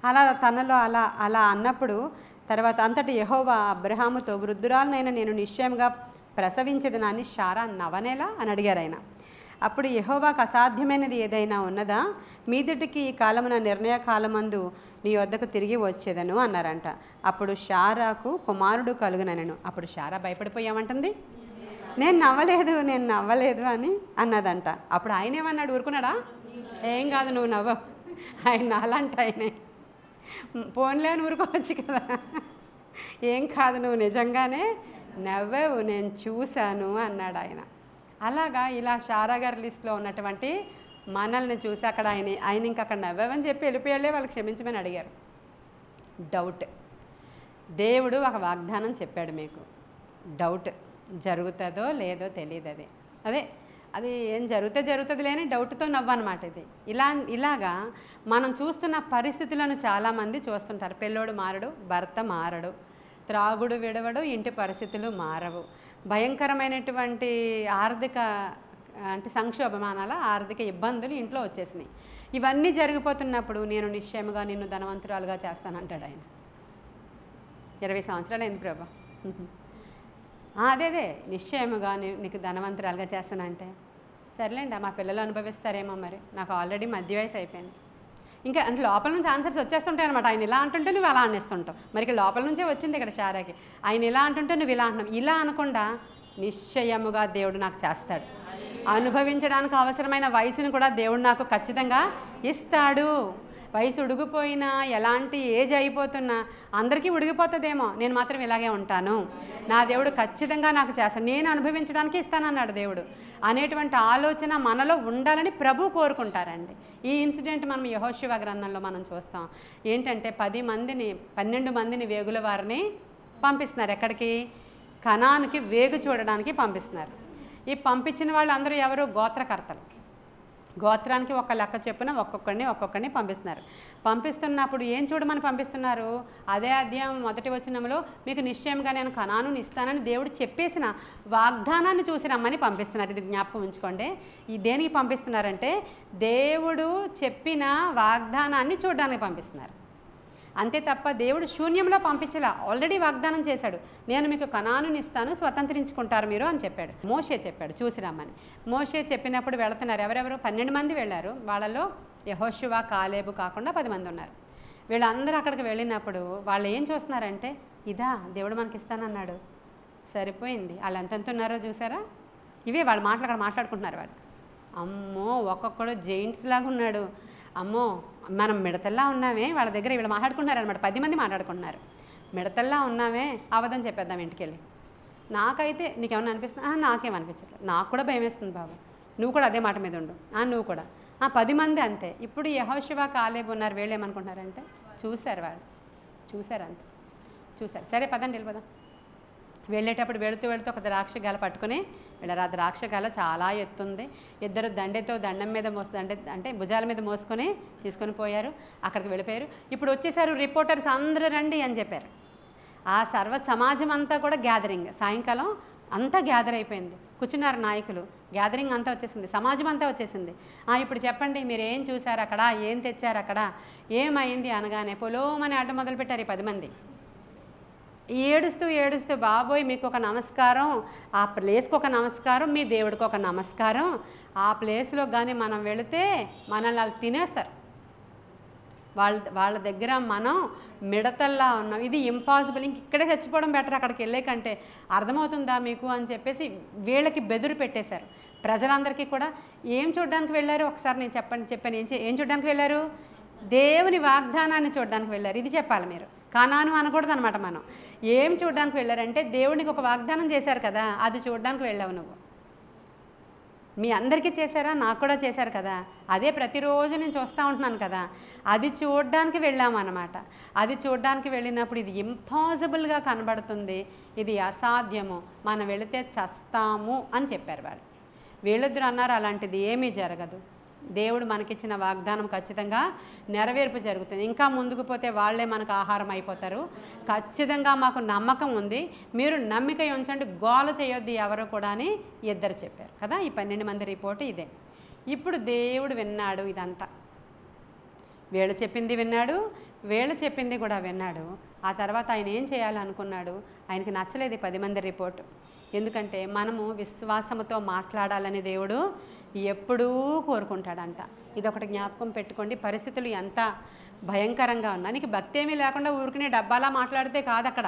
అలా తనలో అలా అన్నప్పుడు తర్వాత అంతటి యెహోవా అబ్రహాముతో, వృద్ధురాలనైనా నేను నిశ్చయంగా ప్రసవించదనని శారా నవనేలా అని అడిగారు ఆయన. అప్పుడు యెహోవాకు అసాధ్యమైనది ఏదైనా ఉన్నదా, మీదటికి ఈ కాలమున నిర్ణయ కాలమందు నీ వద్దకు తిరిగి వచ్చేదను అన్నారంట. అప్పుడు శారాకు కుమారుడు కలుగుననెను. అప్పుడు శారా భయపడిపోయామంటుంది, నేను నవ్వలేదు అని అన్నదంట. అప్పుడు ఆయన ఏమన్నాడు, ఊరుకున్నాడా? ఏం కాదు నువ్వు నవ్వవు, ఆయన అలాంటి ఆయనే, పోన్లే అని ఊరుకోవచ్చు కదా, ఏం కాదు నువ్వు నిజంగానే నవ్వవు, నేను చూశాను అన్నాడు ఆయన. అలాగా ఇలా శారా గారి లిస్టులో ఉన్నటువంటి మనల్ని చూసి అక్కడ ఆయన ఇంక అక్కడ నవ్వని చెప్పి వెళ్ళిపోయాలే, వాళ్ళకి క్షమించమని అడిగారు. డౌట్, దేవుడు ఒక వాగ్దానం చెప్పాడు మీకు, డౌట్ జరుగుతుందో లేదో తెలియదు, అది ఏం జరుగుతుంది లేని డౌట్తో నవ్వనమాట. ఇది ఇలాగా మనం చూస్తున్న పరిస్థితులను చాలామంది చూస్తుంటారు. పెళ్ళోడు మారడు, భర్త మారడు, త్రాగుడు విడవడు, ఇంటి పరిస్థితులు మారవు, భయంకరమైనటువంటి ఆర్థిక సంక్షోభమానాల ఆర్థిక ఇబ్బందులు ఇంట్లో వచ్చేసినాయి. ఇవన్నీ జరిగిపోతున్నప్పుడు నేను నిశ్చయముగా నిన్ను ధనవంతురాలుగా చేస్తానంటాడు ఆయన. 20 సంవత్సరాలు అయింది ప్రభా, అదే నిశ్చయముగా నీకు ధనవంతురాలుగా చేస్తానంటే, సర్లేండి మా పిల్లలు అనుభవిస్తారేమో, మరి నాకు ఆల్రెడీ మధ్య వయసు అయిపోయింది. ఇంకా అంటే లోపల నుంచి ఆన్సర్స్ వచ్చేస్తుంటాయి అనమాట. ఆయన ఇలా అంటుంటే నువ్వు అలా అనేస్తుంటావు, మరి లోపల నుంచే వచ్చింది ఇక్కడ శారాకి. ఆయన ఇలా అంటుంటే నువ్వు ఇలా అంటున్నావు. ఇలా అనకుండా నిశ్చయముగా దేవుడు నాకు చేస్తాడు, అనుభవించడానికి అవసరమైన వయసును కూడా దేవుడు నాకు ఖచ్చితంగా ఇస్తాడు. వయసు ఉడిగిపోయినా, ఎలాంటి ఏజ్ అయిపోతున్నా, అందరికీ ఉడిగిపోతుందేమో, నేను మాత్రం ఇలాగే ఉంటాను, నా దేవుడు ఖచ్చితంగా నాకు చేస్తాను, నేను అనుభవించడానికి ఇస్తానన్నాడు దేవుడు అనేటువంటి ఆలోచన మనలో ఉండాలని ప్రభు కోరుకుంటారండి. ఈ ఇన్సిడెంట్ మనం యెహోషువ గ్రంథంలో మనం చూస్తాం. ఏంటంటే 12 మందిని వేగుల వారిని పంపిస్తున్నారు. ఎక్కడికి? కనానుకి వేగు చూడడానికి పంపిస్తున్నారు. ఈ పంపించిన వాళ్ళు అందరూ ఎవరు? గోత్రకర్తలు. గోత్రానికి ఒక లెక్క చెప్పున ఒక్కొక్కడిని పంపిస్తున్నారు. పంపిస్తున్నప్పుడు ఏం చూడమని పంపిస్తున్నారు? అదే అధ్యాయం 1వ వచనంలో మీకు నిశ్చయంగా నేను కనానుని ఇస్తానని దేవుడు చెప్పేసిన వాగ్దానాన్ని చూసి రమ్మని పంపిస్తున్నారు. ఇది జ్ఞాపకం ఉంచుకోండి. ఈ దేనికి పంపిస్తున్నారంటే దేవుడు చెప్పిన వాగ్దానాన్ని చూడడానికి పంపిస్తున్నారు. అంతే తప్ప దేవుడు శూన్యంలో పంపించలా. ఆల్రెడీ వాగ్దానం చేశాడు, నేను మీకు కనానుని ఇస్తాను, స్వతంత్రించుకుంటారు మీరు అని చెప్పాడు. మోషే చెప్పాడు చూసి రమ్మని. మోషే చెప్పినప్పుడు వెళుతున్నారు. ఎవరెవరు? 12 మంది వెళ్ళారు. వాళ్ళలో యెహోషువ, కాలేబు కాకుండా 10 మంది ఉన్నారు. వీళ్ళందరూ అక్కడికి వెళ్ళినప్పుడు వాళ్ళు ఏం చూస్తున్నారంటే, ఇదా దేవుడు మనకి ఇస్తానన్నాడు, సరిపోయింది. వాళ్ళు ఎంతెంత ఉన్నారో చూసారా? ఇవే వాళ్ళు అక్కడ మాట్లాడుకుంటున్నారు. వాళ్ళు అమ్మో ఒక్కొక్కడు జెయింట్స్ లాగా ఉన్నాడు, అమ్మో మనం మిడతల్లా ఉన్నామే. వాళ్ళ దగ్గర వీళ్ళు మాట్లాడుకుంటున్నారు అనమాట. 10 మంది మాట్లాడుకుంటున్నారు. మిడతల్లా ఉన్నామే, అవదని చెప్పేద్దాం ఇంటికి వెళ్ళి. నాకైతే నీకేమన్నా అనిపిస్తుంది? నాకేమనిపించట్లేదు, నాకు కూడా భయం వేస్తుంది బాబు. నువ్వు కూడా అదే మాట మీద ఉండు. నువ్వు కూడా 10 మంది అంతే. ఇప్పుడు యెహోషువ, కాలేబు ఉన్నారు. వీళ్ళు ఏమనుకుంటున్నారంటే చూశారు, వాళ్ళు చూశారు, అంతే చూశారు. సరే పదండి వెళ్ళిపోదాం. వెళ్ళేటప్పుడు వెళుతూ ఒక ద్రాక్ష గెల పట్టుకుని వెళ్ళారు. ఆ ద్రాక్ష గెల చాలా ఎత్తుంది. ఇద్దరు దండెతో దండం మీద అంటే భుజాల మీద మోసుకొని తీసుకొని పోయారు. అక్కడికి వెళ్ళిపోయారు. ఇప్పుడు వచ్చేసారు రిపోర్టర్స్ అందరూ రండి అని చెప్పారు. ఆ సర్వ సమాజం అంతా కూడా గ్యాదరింగ్. సాయంకాలం అంతా గ్యాదర్ అయిపోయింది. కూర్చున్నారు నాయకులు. గ్యాదరింగ్ అంతా వచ్చేసింది, సమాజం అంతా వచ్చేసింది. ఇప్పుడు చెప్పండి, మీరు ఏం చూశారు అక్కడ, ఏం తెచ్చారు అక్కడ, ఏమైంది అనగానే పొలోమని ఆట మొదలుపెట్టారు ఈ 10 మంది. ఏడుస్తూ బాబోయ్ మీకు ఒక నమస్కారం, ఆ ప్లేస్కి ఒక నమస్కారం, మీ దేవుడికి ఒక నమస్కారం. ఆ ప్లేస్లో కానీ మనం వెళితే మనల్ని వాళ్ళు తినేస్తారు. వాళ్ళ దగ్గర మనం మిడతల్లా ఉన్నాం, ఇది ఇంపాసిబుల్, ఇంక ఇక్కడే చచ్చిపోవడం బెటర్ అక్కడికి వెళ్ళే కంటే, అర్థమవుతుందా మీకు అని చెప్పేసి వీళ్ళకి బెదురు పెట్టేశారు. ప్రజలందరికీ కూడా ఏం చూడడానికి వెళ్ళారు ఒకసారి నేను చెప్పాను. ఏం చూడడానికి వెళ్ళారు? దేవుని వాగ్దానాన్ని చూడడానికి వెళ్ళారు. ఇది చెప్పాలి మీరు. కానాను అనకూడదు అనమాట. మనం ఏం చూడడానికి వెళ్ళారంటే దేవునికి ఒక వాగ్దానం చేశారు కదా, అది చూడడానికి వెళ్ళావు నువ్వు. మీ అందరికీ చేశారా? నాకు కూడా చేశారు కదా. అదే ప్రతిరోజు నేను చూస్తూ ఉంటున్నాను కదా, అది చూడడానికి వెళ్ళామన్నమాట. అది చూడడానికి వెళ్ళినప్పుడు ఇది ఇంపాసిబుల్గా కనబడుతుంది, ఇది అసాధ్యము, మనం వెళితే చస్తాము అని చెప్పారు వాళ్ళు. వీళ్ళిద్దరు అన్నారు అలాంటిది ఏమీ జరగదు, దేవుడు మనకిచ్చిన వాగ్దానం ఖచ్చితంగా నెరవేర్పు జరుగుతుంది. ఇంకా ముందుకు పోతే వాళ్ళే మనకు ఆహారం అయిపోతారు. ఖచ్చితంగా మాకు నమ్మకం ఉంది, మీరు నమ్మిక ఉంచండి, గోల చేయొద్దు ఎవరు కూడా అని ఇద్దరు చెప్పారు కదా. ఈ 12 మంది రిపోర్టు ఇదే. ఇప్పుడు దేవుడు విన్నాడు ఇదంతా. వీళ్ళు చెప్పింది విన్నాడు, వీళ్ళు చెప్పింది కూడా విన్నాడు. ఆ తర్వాత ఆయన ఏం చేయాలనుకున్నాడు? ఆయనకి నచ్చలేదు 10 మంది రిపోర్టు. ఎందుకంటే మనము విశ్వాసముతో మాట్లాడాలని దేవుడు ఎప్పుడూ కోరుకుంటాడంట. ఇదొకటి జ్ఞాపకం పెట్టుకోండి. పరిస్థితులు ఎంత భయంకరంగా ఉన్నా, నీకు భక్తి ఏమీ లేకుండా ఊరికనే డబ్బాలా మాట్లాడితే కాదు. అక్కడ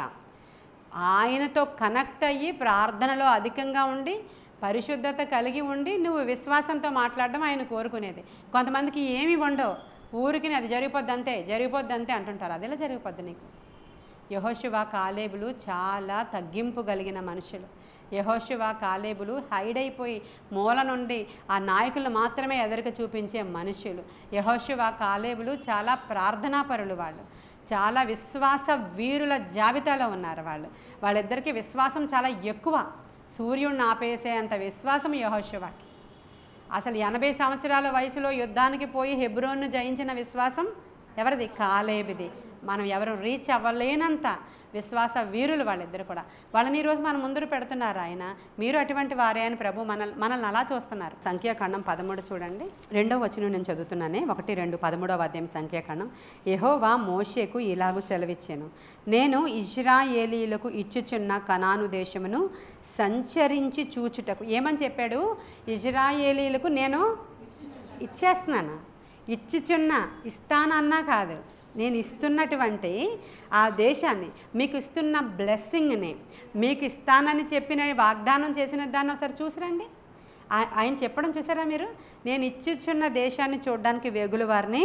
ఆయనతో కనెక్ట్ అయ్యి ప్రార్థనలో అధికంగా ఉండి పరిశుద్ధత కలిగి ఉండి నువ్వు విశ్వాసంతో మాట్లాడడం ఆయన కోరుకునేది. కొంతమందికి ఏమి ఉండవు, ఊరికి అది జరిగిపోద్ది అంతే అంటుంటారు. అదేలా జరిగిపోద్ది నీకు? యెహోషువ, కాలేబులు చాలా తగ్గింపు కలిగిన మనుషులు. యెహోషువ, కాలేబులు హైడ్ అయిపోయి మూల నుండి ఆ నాయకులు మాత్రమే ఎదురుగా చూపించే మనుషులు. యెహోషువ, కాలేబులు చాలా ప్రార్థనాపరులు. వాళ్ళు చాలా విశ్వాస వీరుల జాబితాలో ఉన్నారు. వాళ్ళిద్దరికీ విశ్వాసం చాలా ఎక్కువ. సూర్యుడిని ఆపేసే అంత విశ్వాసం యెహోషువకి. అసలు 80 సంవత్సరాల వయసులో యుద్ధానికి పోయి హెబ్రోన్ను జయించిన విశ్వాసం ఎవరిది? కాలేబుది. మనం ఎవరు రీచ్ అవ్వలేనంత విశ్వాస వీరులు వాళ్ళిద్దరు కూడా. వాళ్ళని ఈరోజు మనం ముందు పెడుతున్నారు ఆయన. మీరు అటువంటి వారే అని ప్రభు మనల్ని అలా చూస్తున్నారు. సంఖ్యాకాండం 13 చూడండి, 2వ వచనం నేను చదువుతున్నానే. 1-2 13వ అధ్యాయం సంఖ్యాకాండం. యెహోవా మోషేకు ఇలాగు సెలవిచ్చాను, నేను ఇశ్రాయేలీయులకు ఇచ్చుచున్న కనాను దేశమును సంచరించి చూచుటకు. ఏమని చెప్పాడు? ఇశ్రాయేలీయులకు నేను ఇచ్చేస్తున్నాను. ఇస్తానన్నా కాదు, నేను ఇస్తున్నటువంటి ఆ దేశాన్ని, మీకు ఇస్తున్న బ్లెస్సింగ్ని, మీకు ఇస్తానని చెప్పిన వాగ్దానం చేసిన దాన్ని ఒకసారి చూసిరండి. ఆయన చెప్పడం చూసారా మీరు? నేను ఇచ్చిచున్న దేశాన్ని చూడడానికి వేగుల వారిని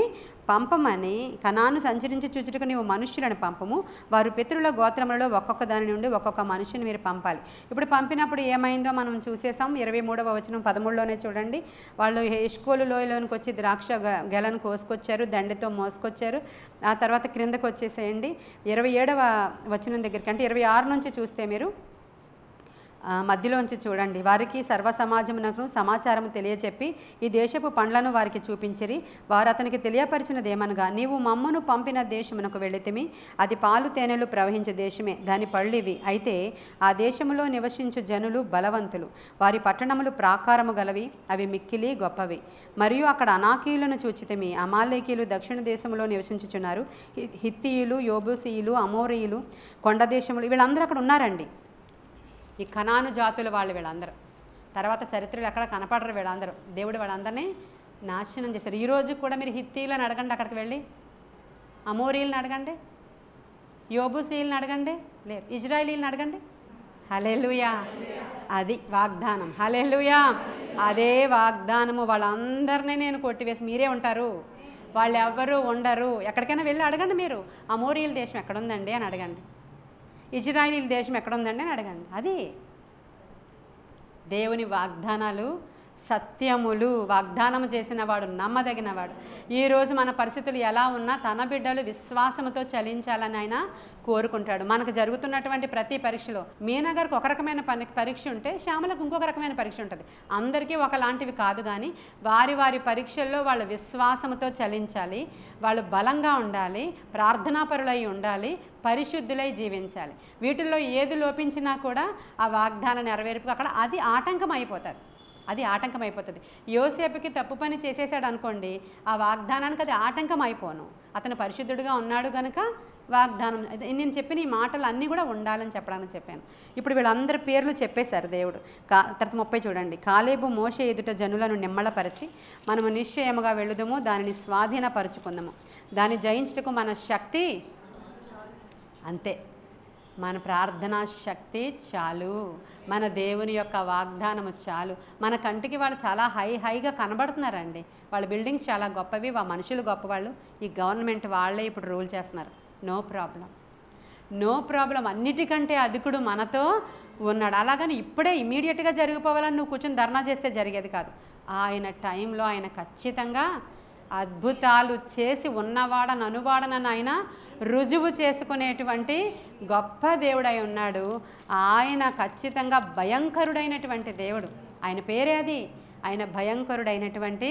పంపమని, కనాను సంచరించి చూచుటకు నీవు మనుష్యులను పంపము, వారు పితరుల గోత్రములలో ఒక్కొక్క దాని నుండి ఒక్కొక్క మనుషుని మీరు పంపాలి. ఇప్పుడు పంపినప్పుడు ఏమైందో మనం చూసేసాం. 23వ వచనం 13లోనే చూడండి. వాళ్ళు ఎష్కోలు లోయలోనికి వచ్చి ద్రాక్ష గెలను కోసుకొచ్చారు, దండెతో మోసుకొచ్చారు. ఆ తర్వాత క్రిందకు వచ్చేసేయండి 27వ వచనం దగ్గరికి, అంటే 26 నుంచి చూస్తే మీరు మధ్యలోంచి చూడండి. వారికి సర్వ సమాజమునకు సమాచారము తెలియచెప్పి ఈ దేశపు పండ్లను వారికి చూపించిరి. వారు అతనికి తెలియపరిచినదేమనగా, నీవు మమ్మను పంపిన దేశమునకు వెళ్ళితిమి, అది పాలు తేనెలు ప్రవహించే దేశమే, దాని పళ్ళివి. అయితే ఆ దేశములో నివసించు జనులు బలవంతులు, వారి పట్టణములు ప్రాకారము గలవి, అవి మిక్కిలి గొప్పవి. మరియు అక్కడ అనాకీయులను చూచితిమి. అమాలేకీయులు దక్షిణ దేశంలో నివసించుచున్నారు. హిత్తీయులు, యోబూసీయులు, అమోరీయులు, కొండ దేశములు, వీళ్ళందరూ అక్కడ ఉన్నారండి. ఈ కనాను జాతుల వాళ్ళు వీళ్ళందరూ. తర్వాత చరిత్రలు ఎక్కడ కనపడరు వీళ్ళందరూ. దేవుడు వాళ్ళందరినీ నాశనం చేశారు. ఈరోజు కూడా మీరు హిత్తీలను అడగండి, అక్కడికి వెళ్ళి అమోరీలను అడగండి, యోబూసీయులను అడగండి, లేదు ఇజ్రాయిలీలను అడగండి. హల్లెలూయా, అది వాగ్దానం. హల్లెలూయా, అదే వాగ్దానము. వాళ్ళందరినీ నేను కొట్టివేసి మీరే ఉంటారు, వాళ్ళు ఎవ్వరూ ఉండరు. ఎక్కడికైనా వెళ్ళి అడగండి మీరు, అమోరీయుల దేశం ఎక్కడుందండి అని అడగండి, ఇజ్రాయిలీల దేశం ఎక్కడుందండి అని అడగండి. అది దేవుని వాగ్దానాలు సత్యములు. వాగ్దానం చేసిన వాడు నమ్మదగినవాడు. ఈరోజు మన పరిస్థితులు ఎలా ఉన్నా తన బిడ్డలు విశ్వాసంతో చలించాలని ఆయన కోరుకుంటాడు. మనకు జరుగుతున్నటువంటి ప్రతి పరీక్షలో మీనగర్కి ఒక రకమైన పరీక్ష ఉంటే శ్యామలకు ఇంకొక రకమైన పరీక్ష ఉంటుంది. అందరికీ ఒకలాంటివి కాదు, కానీ వారి వారి పరీక్షల్లో వాళ్ళు విశ్వాసంతో చలించాలి, వాళ్ళు బలంగా ఉండాలి, ప్రార్థనాపరులై ఉండాలి, పరిశుద్ధులై జీవించాలి. వీటిల్లో ఏది లోపించినా కూడా ఆ వాగ్దానం నెరవేర్పుకు అక్కడ అది ఆటంకం అయిపోతుంది. అది ఆటంకం అయిపోతుంది. యోసేపుకి తప్పు పని చేసేసాడు అనుకోండి, ఆ వాగ్దానానికి అది ఆటంకం అయిపోను. అతను పరిశుద్ధుడిగా ఉన్నాడు కనుక వాగ్దానం. నేను చెప్పిన ఈ మాటలు అన్నీ కూడా ఉండాలని చెప్పడానికి చెప్పాను. ఇప్పుడు వీళ్ళందరి పేర్లు చెప్పేశారు దేవుడు. తర్వాత 30 చూడండి. కాలేబు మోషే ఎదుట జనులను నిమ్మళపరిచి, మనము నిశ్చయముగా వెళ్ళుదము, దానిని స్వాధీనపరుచుకుందాము, దాన్ని జయించుటకు మన శక్తి అంతే. మన ప్రార్థనా శక్తి చాలు, మన దేవుని యొక్క వాగ్దానము చాలు. మన కంటికి వాళ్ళు చాలా హైగా కనబడుతున్నారండి. వాళ్ళ బిల్డింగ్స్ చాలా గొప్పవి, మనుషులు గొప్పవాళ్ళు. ఈ గవర్నమెంట్ వాళ్ళే ఇప్పుడు రూల్ చేస్తున్నారు. No problem. అన్నిటికంటే అధికుడు మనతో ఉన్నాడు. అలాగని ఇప్పుడే ఇమీడియట్గా జరిగిపోవాలని నువ్వు కూర్చొని ధర్నా చేస్తే జరిగేది కాదు. ఆయన టైంలో ఆయన ఖచ్చితంగా అద్భుతాలు చేసి ఉన్నవాడని అనువాడనని ఆయన రుజువు చేసుకునేటువంటి గొప్ప దేవుడై ఉన్నాడు. ఆయన ఖచ్చితంగా భయంకరుడైనటువంటి దేవుడు. ఆయన పేరే అది, ఆయన భయంకరుడైనటువంటి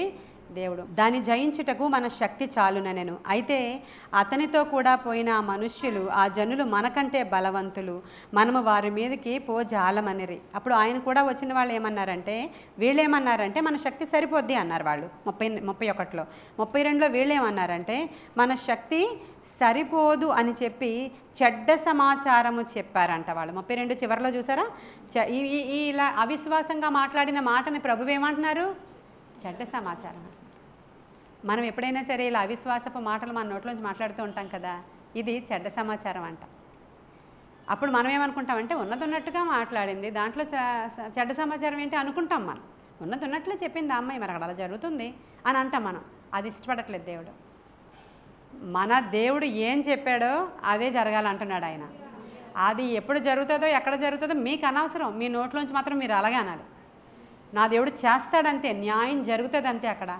దేవుడు. దాన్ని జయించుటకు మన శక్తి చాలునెను. అయితే అతనితో కూడా పోయిన ఆ మనుష్యులు, ఆ జనులు మనకంటే బలవంతులు, మనము వారి మీదకి పోజాలమనిరి. అప్పుడు ఆయన కూడా వచ్చిన వాళ్ళు ఏమన్నారంటే, వీళ్ళేమన్నారంటే మన శక్తి సరిపోద్ది అన్నారు వాళ్ళు. 31లో 32లో వీళ్ళేమన్నారంటే మన శక్తి సరిపోదు అని చెప్పి చెడ్డ సమాచారము చెప్పారంట వాళ్ళు. 32 చివరిలో చూసారా, ఇలా అవిశ్వాసంగా మాట్లాడిన మాటని ప్రభువు ఏమంటున్నారు? చెడ్డ సమాచారం. మనం ఎప్పుడైనా సరే ఇలా అవిశ్వాసపు మాటలు మన నోట్లోంచి మాట్లాడుతూ ఉంటాం కదా, ఇది చెడ్డ సమాచారం అంట. అప్పుడు మనం ఏమనుకుంటామంటే ఉన్నట్టుగా మాట్లాడింది, దాంట్లో చెడ్డ సమాచారం ఏంటి అనుకుంటాం. మనం ఉన్నట్లే చెప్పింది ఆ అమ్మాయి, మరి అక్కడ అలా జరుగుతుంది అని అంటాం మనం. అది ఇష్టపడట్లేదు దేవుడు. మన దేవుడు ఏం చెప్పాడో అదే జరగాలంటున్నాడు ఆయన. అది ఎప్పుడు జరుగుతుందో ఎక్కడ జరుగుతుందో మీకు అనవసరం, మీ నోట్లోంచి మాత్రం మీరు అలాగే అనాలి. నా దేవుడు చేస్తాడంతే, న్యాయం జరుగుతుంది అంతే. అక్కడ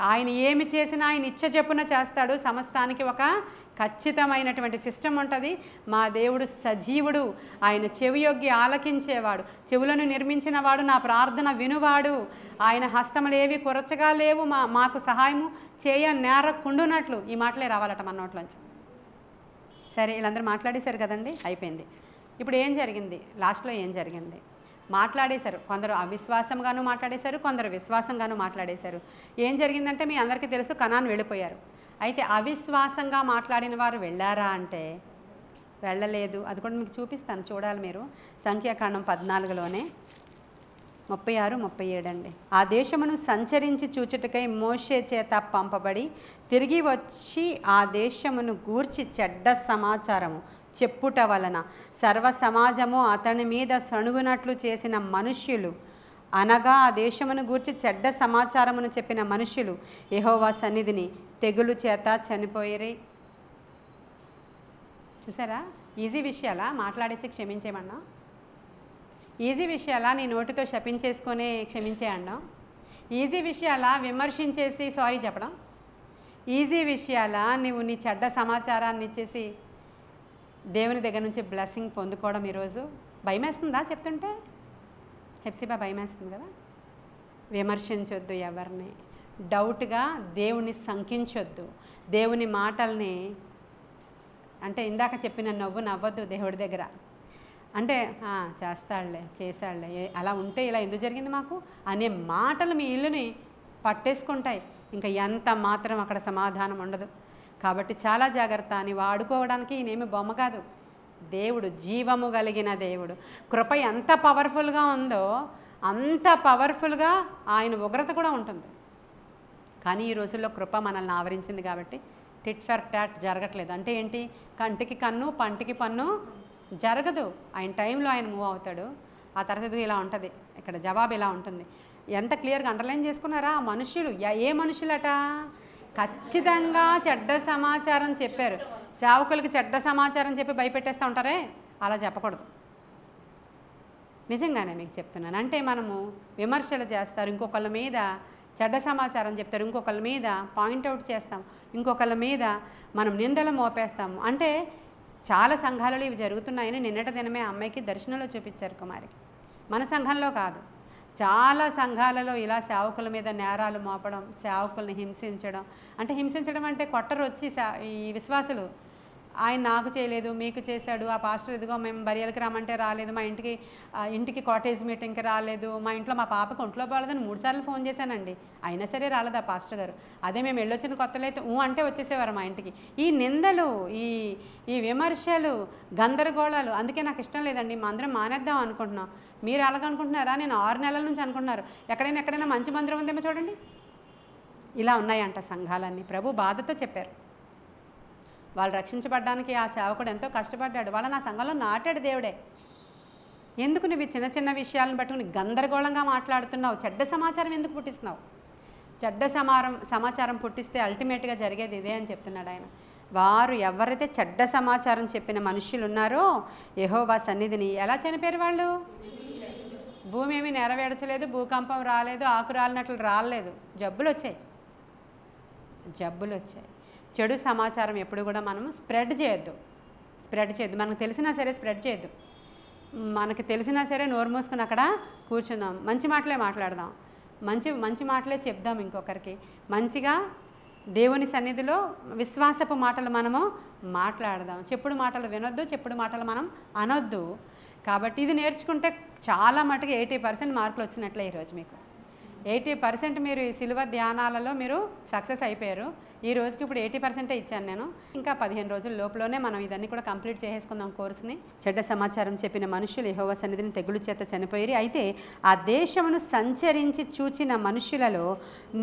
ఆయన ఏమి చేసినా ఆయన ఇచ్చ చెప్పున చేస్తాడు. సమస్తానికి ఒక ఖచ్చితమైనటువంటి సిస్టమ్ ఉంటుంది. మా దేవుడు సజీవుడు, ఆయన చెవియొగ్గి ఆలకించేవాడు, చెవులను నిర్మించిన వాడు, నా ప్రార్థన వినువాడు, ఆయన హస్తములేవి కొరచగా లేవు, మాకు సహాయము చేయ నేరకుండునట్లు. ఈ మాటలే రావాలట మన నోట్లోంచి. సరే, వీళ్ళందరూ మాట్లాడేశారు కదండి, అయిపోయింది. ఇప్పుడు ఏం జరిగింది? లాస్ట్లో ఏం జరిగింది? మాట్లాడేశారు. కొందరు అవిశ్వాసంగాను మాట్లాడేశారు, కొందరు విశ్వాసంగాను మాట్లాడేశారు. ఏం జరిగిందంటే మీ అందరికీ తెలుసు, కనాను వెళ్ళిపోయారు. అయితే అవిశ్వాసంగా మాట్లాడిన వారు వెళ్ళారా అంటే వెళ్ళలేదు. అది కూడా మీకు చూపిస్తాను, చూడాలి మీరు. సంఖ్యాకాండం 14లోనే 36, 37 అండి. ఆ దేశమును సంచరించి చూచుటకై మోషే చేత పంపబడి తిరిగి వచ్చి ఆ దేశమును గూర్చి చెడ్డ సమాచారము చెప్పుట వలన సర్వ సమాజము అతని మీద సణుగునట్లు చేసిన మనుష్యులు, అనగా ఆ దేశమును గూర్చి చెడ్డ సమాచారమును చెప్పిన మనుష్యులు యెహోవా సన్నిధిని తెగులు చేత చనిపోయిరి. చూసారా? ఈజీ విషయాలా మాట్లాడేసి క్షమించేమన్నా? ఈజీ విషయాలా నీ నోటితో శపించేసుకొని క్షమించే అన్నాం? ఈజీ విషయాలా విమర్శించేసి సారీ చెప్పడం? ఈజీ విషయాలా నువ్వు నీ చెడ్డ సమాచారాన్ని ఇచ్చేసి దేవుని దగ్గర నుంచి బ్లెస్సింగ్ పొందుకోవడం? ఈరోజు భయం వేస్తుందా చెప్తుంటే? హెప్సిబా భయమేస్తుంది కదా. విమర్శించొద్దు ఎవరిని, డౌట్గా దేవుని శంకించొద్దు, దేవుని మాటల్ని అంటే ఇందాక చెప్పిన నవ్వొద్దు దేవుడి దగ్గర. అంటే చేస్తాడులే, చేశాడులే, అలా ఉంటే ఇలా ఎందుకు జరిగింది మాకు అనే మాటలు మీ ఇల్లుని పట్టేసుకుంటాయి. ఇంకా ఎంత మాత్రం అక్కడ సమాధానం ఉండదు. కాబట్టి చాలా జాగ్రత్త. అని వాడుకోవడానికి ఈయనేమి బొమ్మ కాదు, దేవుడు, జీవము కలిగిన దేవుడు. కృప ఎంత పవర్ఫుల్గా ఉందో అంత పవర్ఫుల్గా ఆయన ఉగ్రత కూడా ఉంటుంది. కానీ ఈ రోజుల్లో కృప మనల్ని ఆవరించింది కాబట్టి టిట్ ఫర్ టాట్ జరగట్లేదు. అంటే ఏంటి, కంటికి కన్ను పంటికి పన్ను జరగదు. ఆయన టైంలో ఆయన మూవ్ అవుతాడు. ఆ తర్వాత ఇది ఇలా ఉంటుంది, ఇక్కడ జవాబు ఇలా ఉంటుంది. ఎంత క్లియర్గా అండర్లైన్ చేసుకున్నారా మనుషులు? ఏ మనుషులట? ఖచ్చితంగా చెడ్డ సమాచారం చెప్పారు. సేవకులకి చెడ్డ సమాచారం చెప్పి భయపెట్టేస్తూ ఉంటారే, అలా చెప్పకూడదు. నిజంగానే మీకు చెప్తున్నాను. అంటే మనము విమర్శలు చేస్తారు, ఇంకొకళ్ళ మీద చెడ్డ సమాచారం చెప్తారు, ఇంకొకళ్ళ మీద పాయింట్అవుట్ చేస్తాం, ఇంకొకళ్ళ మీద మనం నిందలు మోపేస్తాము. అంటే చాలా సంఘాలలో ఇవి జరుగుతున్నాయని నిన్నటి దినమే అమ్మాయికి దర్శనంలో చూపించారు కుమారికి. మన సంఘంలో కాదు, చాలా సంఘాలలో ఇలా సేవకుల మీద నేరాలు మోపడం, సేవకుల్ని హింసించడం. అంటే హింసించడం అంటే కొట్టరు వచ్చి ఈ విశ్వాసులు, ఆయన నాకు చేయలేదు మీకు చేశాడు, ఆ పాస్టర్ ఇదిగో మేము బరియలకి రమ్మంటే రాలేదు, మా ఇంటికి కాటేజ్ మీటింగ్కి రాలేదు, మా ఇంట్లో మా పాపకు ఒంట్లో బాగాలేదని 3 సార్లు ఫోన్ చేశానండి, అయినా సరే రాలేదు ఆ పాస్టర్ గారు. అదే మేము వెళ్ళొచ్చిన కొత్తలో అయితే అంటే వచ్చేసేవారు మా ఇంటికి. ఈ నిందలు, ఈ విమర్శలు, గందరగోళాలు, అందుకే నాకు ఇష్టం లేదండి. మా అందరం మానేద్దాం అనుకుంటున్నాం. మీరు ఎలాగనుకుంటున్నారా? నేను 6 నెలల నుంచి అనుకుంటున్నారు. ఎక్కడైనా మంచి మందిరం ఉందేమో చూడండి. ఇలా ఉన్నాయంట సంఘాలన్నీ. ప్రభు బాధతో చెప్పారు. వాళ్ళు రక్షించబడ్డానికి ఆ సేవకుడు ఎంతో కష్టపడ్డాడు. వాళ్ళ నా సంఘంలో నాటాడు దేవుడే. ఎందుకు నువ్వు చిన్న చిన్న విషయాలను పట్టుకుని గందరగోళంగా మాట్లాడుతున్నావు? చెడ్డ సమాచారం ఎందుకు పుట్టిస్తున్నావు? చెడ్డ సమాచారం పుట్టిస్తే అల్టిమేట్గా జరిగేది ఇదే అని చెప్తున్నాడు ఆయన. వారు ఎవరైతే చెడ్డ సమాచారం చెప్పిన మనుషులు ఉన్నారో యెహోవా సన్నిధిని ఎలా చనిపోయారు వాళ్ళు? భూమి ఏమీ నెరవేర్చలేదు, భూకంపం రాలేదు, ఆకు రాలినట్లు రాలేదు, జబ్బులు వచ్చాయి. చెడు సమాచారం ఎప్పుడు కూడా మనము స్ప్రెడ్ చేయొద్దు. మనకు తెలిసినా సరే స్ప్రెడ్ చేయొద్దు. మనకి తెలిసినా సరే నోరు మూసుకుని అక్కడ కూర్చుందాం, మంచి మాటలే మాట్లాడదాం, మంచి మాటలే చెప్దాం ఇంకొకరికి. మంచిగా దేవుని సన్నిధిలో విశ్వాసపు మాటలు మనము మాట్లాడదాం. చెప్పుడు మాటలు వినొద్దు, చెప్పుడు మాటలు మనం అనొద్దు. కాబట్టి ఇది నేర్చుకుంటే చాలా మటుకు 80% మార్కులు వచ్చినట్లే ఈరోజు మీకు. 80% మీరు ఈ సిలువ ధ్యానాలలో మీరు సక్సెస్ అయిపోయారు. ఈ రోజుకి ఇప్పుడు 80% ఇచ్చాను నేను. ఇంకా 15 రోజుల లోపలనే మనం ఇదన్నీ కూడా కంప్లీట్ చేసేసుకుందాం కోర్సుని. చెడ్డ సమాచారం చెప్పిన మనుషులు యెహోవా సన్నిధిని తెగులు చేత చనిపోయారు. అయితే ఆ దేశమును సంచరించి చూచిన మనుషులలో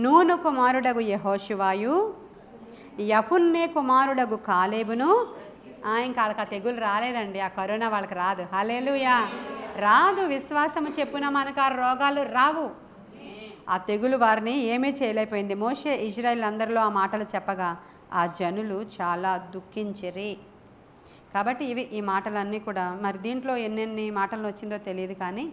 నూను కుమారుడగు యెహోషువాయు, యెఫున్నె కుమారుడగు కాలేబును, ఇంకా వాళ్ళకి ఆ తెగులు రాలేదండి, ఆ కరోనా వాళ్ళకి రాదు. హల్లెలూయా, రాదు. విశ్వాసము చెప్పున మనకు ఆ రోగాలు రావు. ఆ తెగులు వారిని ఏమీ చేయలేకపోయింది. మోషే ఇజ్రాయిల్ అందరిలో ఆ మాటలు చెప్పగా ఆ జనులు చాలా దుఃఖించిరి. కాబట్టి ఈ మాటలన్నీ కూడా మరి దీంట్లో ఎన్నెన్ని మాటలు వచ్చిందో తెలియదు. కానీ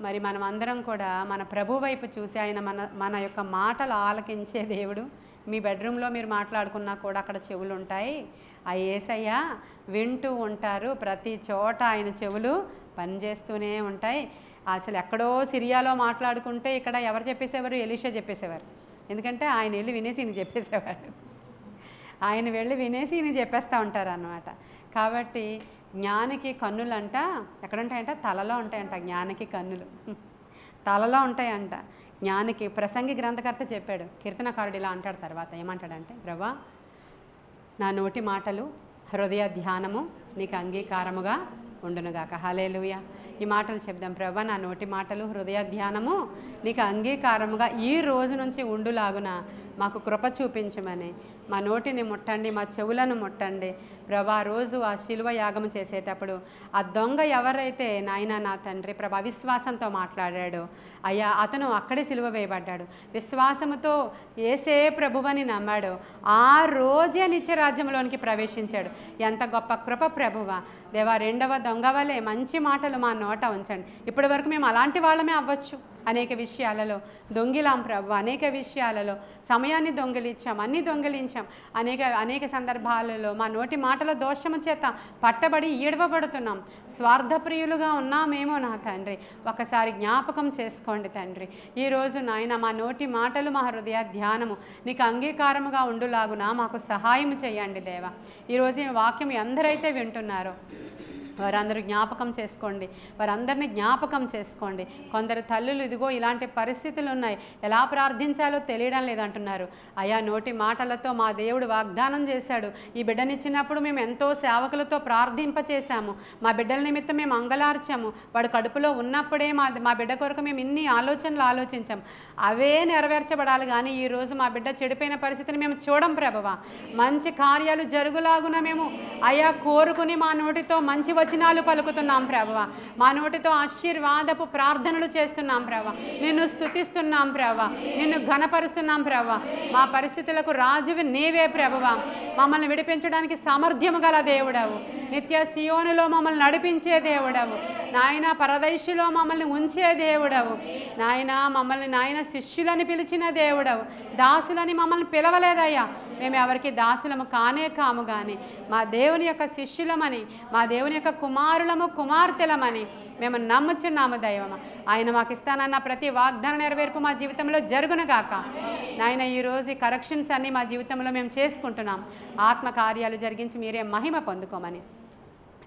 మరి మనం అందరం కూడా మన ప్రభు వైపు చూసి ఆయన మన యొక్క మాటలు ఆలకించే దేవుడు. మీ బెడ్రూమ్లో మీరు మాట్లాడుకున్నా కూడా అక్కడ చెవులు ఉంటాయి. ఆ యేసయ్య వింటూ ఉంటారు. ప్రతి చోట ఆయన చెవులు పనిచేస్తూనే ఉంటాయి. అసలు ఎక్కడో సిరియాలో మాట్లాడుకుంటే ఇక్కడ ఎవరు చెప్పేసేవారు? ఎలీషా చెప్పేసేవారు. ఎందుకంటే ఆయన వెళ్ళి వినేసి ఈయన చెప్పేసేవాడు. ఆయన వెళ్ళి వినేసి ఈయన చెప్పేస్తూ ఉంటారు అన్నమాట. కాబట్టి జ్ఞానికి కన్నులు అంట ఎక్కడుంటాయంట? తలలో ఉంటాయంట. జ్ఞానికి కన్నులు తలలో ఉంటాయంట. జ్ఞానికి ప్రసంగి గ్రంథకర్త చెప్పాడు. కీర్తనకారుడు ఇలా అంటాడు. తర్వాత ఏమంటాడంటే, ప్రభువా నా నోటి మాటలు హృదయ ధ్యానము నీకు అంగీకారముగా ఉండునుగాక. హల్లెలూయా. ఈ మాటలు చెప్దాం. ప్రభువా నా నోటి మాటలు హృదయ ధ్యానము నీకు అంగీకారముగా ఈ రోజు నుంచి ఉండులాగున మాకు కృప చూపించమని. మా నోటిని ముట్టండి, మా చెవులను ముట్టండి. ప్రభా రోజు ఆ శిలువ యాగము చేసేటప్పుడు ఆ దొంగ ఎవరైతే నాయన నా తండ్రి ప్రభా విశ్వాసంతో మాట్లాడాడో అయ్యా, అతను అక్కడే సిలువ వేయబడ్డాడు. విశ్వాసముతో యేసే ప్రభువని నమ్మాడు. ఆ రోజే నిత్యరాజ్యంలోనికి ప్రవేశించాడు. ఎంత గొప్ప కృప ప్రభువా. దేవా, రెండవ దొంగ వలె మంచి మాటలు మా నోట ఉంచండి. ఇప్పటి వరకు మేము అలాంటి వాళ్ళమే అవ్వచ్చు, అనేక విషయాలలో దొంగిలాం ప్రభు, అనేక విషయాలలో సమయాన్ని దొంగిలించాం, అన్నీ దొంగిలించాం. అనేక సందర్భాలలో మా నోటి మాటల దోషము చేత పట్టబడి ఈడవబడుతున్నాం, స్వార్థప్రియులుగా ఉన్నామేమో నా తండ్రి. ఒకసారి జ్ఞాపకం చేసుకోండి తండ్రి. ఈరోజు నాయన మా నోటి మాటలు, మా హృదయ ధ్యానము నీకు అంగీకారముగా ఉండులాగునా మాకు సహాయం చేయండి దేవా. ఈరోజు ఈ వాక్యం ఎందరైతే వింటున్నారో వారందరూ జ్ఞాపకం చేసుకోండి, వారందరినీ జ్ఞాపకం చేసుకోండి. కొందరు తల్లులు ఇదిగో ఇలాంటి పరిస్థితులు ఉన్నాయి, ఎలా ప్రార్థించాలో తెలియడం లేదంటున్నారు. అయా నోటి మాటలతో మా దేవుడు వాగ్దానం చేశాడు, ఈ బిడ్డనిచ్చినప్పుడు మేము ఎంతో సేవకులతో ప్రార్థింపచేశాము, మా బిడ్డల నిమిత్తం మేము అంగలార్చాము, వాడు కడుపులో ఉన్నప్పుడే మా బిడ్డ కొరకు మేము ఇన్ని ఆలోచనలు ఆలోచించాం, అవే నెరవేర్చబడాలి. కానీ ఈరోజు మా బిడ్డ చెడిపోయిన పరిస్థితిని మేము చూడం ప్రభువా. మంచి కార్యాలు జరుగులాగున మేము అయా కోరుకుని మా నోటితో మంచి వచనాలు పలుకుతున్నాం ప్రభువా, మా నోటితో ఆశీర్వాదపు ప్రార్థనలు చేస్తున్నాం ప్రభువా, నిన్ను స్తుతిస్తున్నాం ప్రభువా, నిన్ను ఘనపరుస్తున్నాం ప్రభువా. మా పరిస్థితులకు రాజువి నీవే ప్రభువా, మమ్మల్ని విడిపించడానికి సామర్థ్యము గల దేవుడవు, నిత్య సియోనులో మమ్మల్ని నడిపించే దేవుడవు నాయన, పరదైషులో మమ్మల్ని ఉంచే దేవుడవు నాయన, మమ్మల్ని నాయన శిష్యులని పిలిచిన దేవుడవు, దాసులని మమ్మల్ని పిలవలేదయ్యా. మేము ఎవరికి దాసులము కానే కాము, కానీ మా దేవుని యొక్క శిష్యులమని, మా దేవుని యొక్క కుమారులము కుమార్తెలమని మేము నమ్ముచున్నాము దైవమా. ఆయన మాకు ఇస్తానన్న ప్రతి వాగ్దాన నెరవేర్పు మా జీవితంలో జరుగునుగాక నాయన. ఈరోజు ఈ కరెక్షన్స్ అన్నీ మా జీవితంలో మేము చేసుకుంటున్నాం. ఆత్మకార్యాలు జరిగించి మీరే మహిమ పొందుకోమని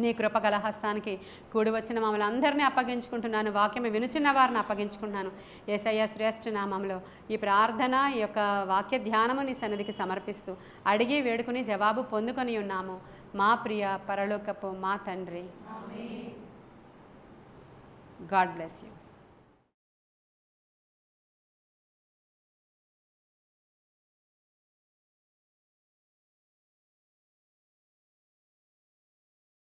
నీ కృపగల హస్తానికి కూడి వచ్చిన మమ్మల్ని అందరినీ అప్పగించుకుంటున్నాను, వాక్యం వినుచున్న వారిని అప్పగించుకుంటున్నాను. యేసయ్య శ్రేష్ఠ నామములో ఈ ప్రార్థన, ఈ యొక్క వాక్య ధ్యానము నీ సన్నిధికి సమర్పిస్తూ అడిగి వేడుకుని జవాబు పొందుకొని ఉన్నాము మా ప్రియ పరలోకపు మా తండ్రి. God bless you.